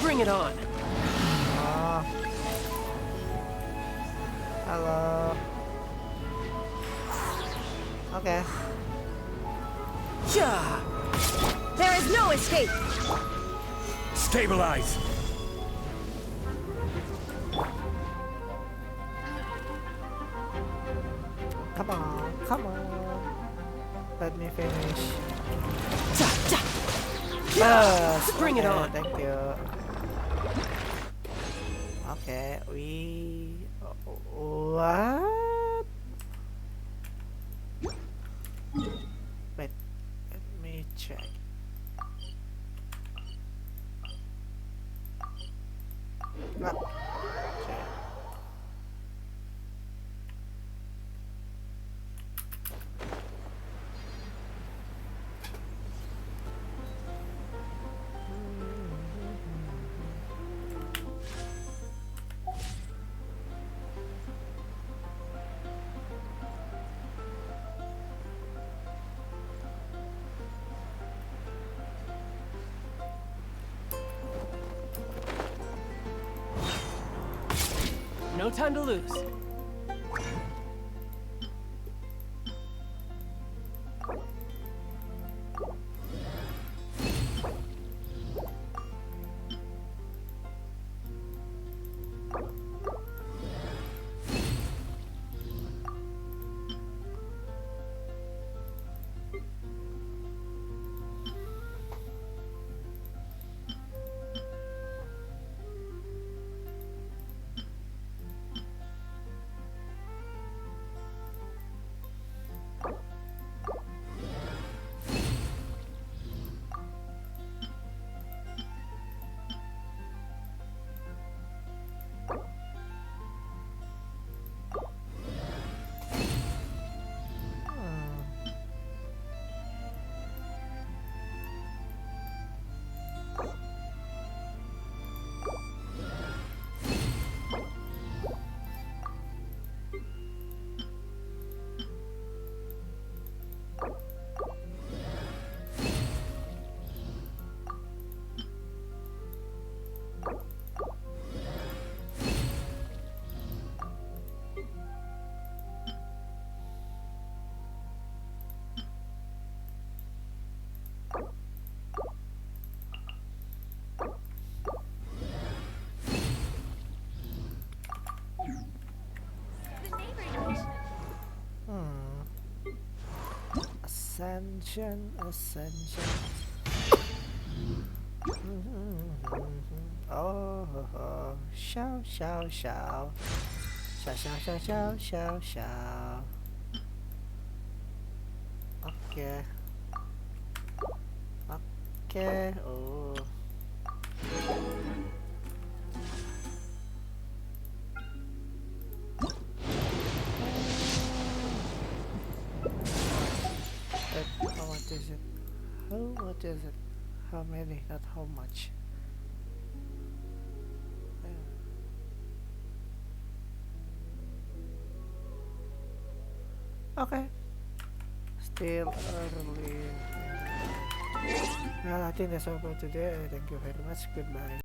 Speaker 19: Bring it on.
Speaker 1: Hello. Okay.
Speaker 20: There is no escape.
Speaker 19: Stabilize.
Speaker 1: Come on, come on. Let me finish. Yes,
Speaker 19: Bring it
Speaker 1: okay,
Speaker 19: on.
Speaker 1: Thank you. Okay, we... What? Wait, let me check. Ah, check.
Speaker 19: No time to lose.
Speaker 1: Ascension, ascension. Oh, show, show, show. Show, show, show, show, show, show. Okay. Okay, oh. How much is it? How much is it? How many? Not how much. Okay. Still early. Well, I think that's all for today. Thank you very much. Goodbye.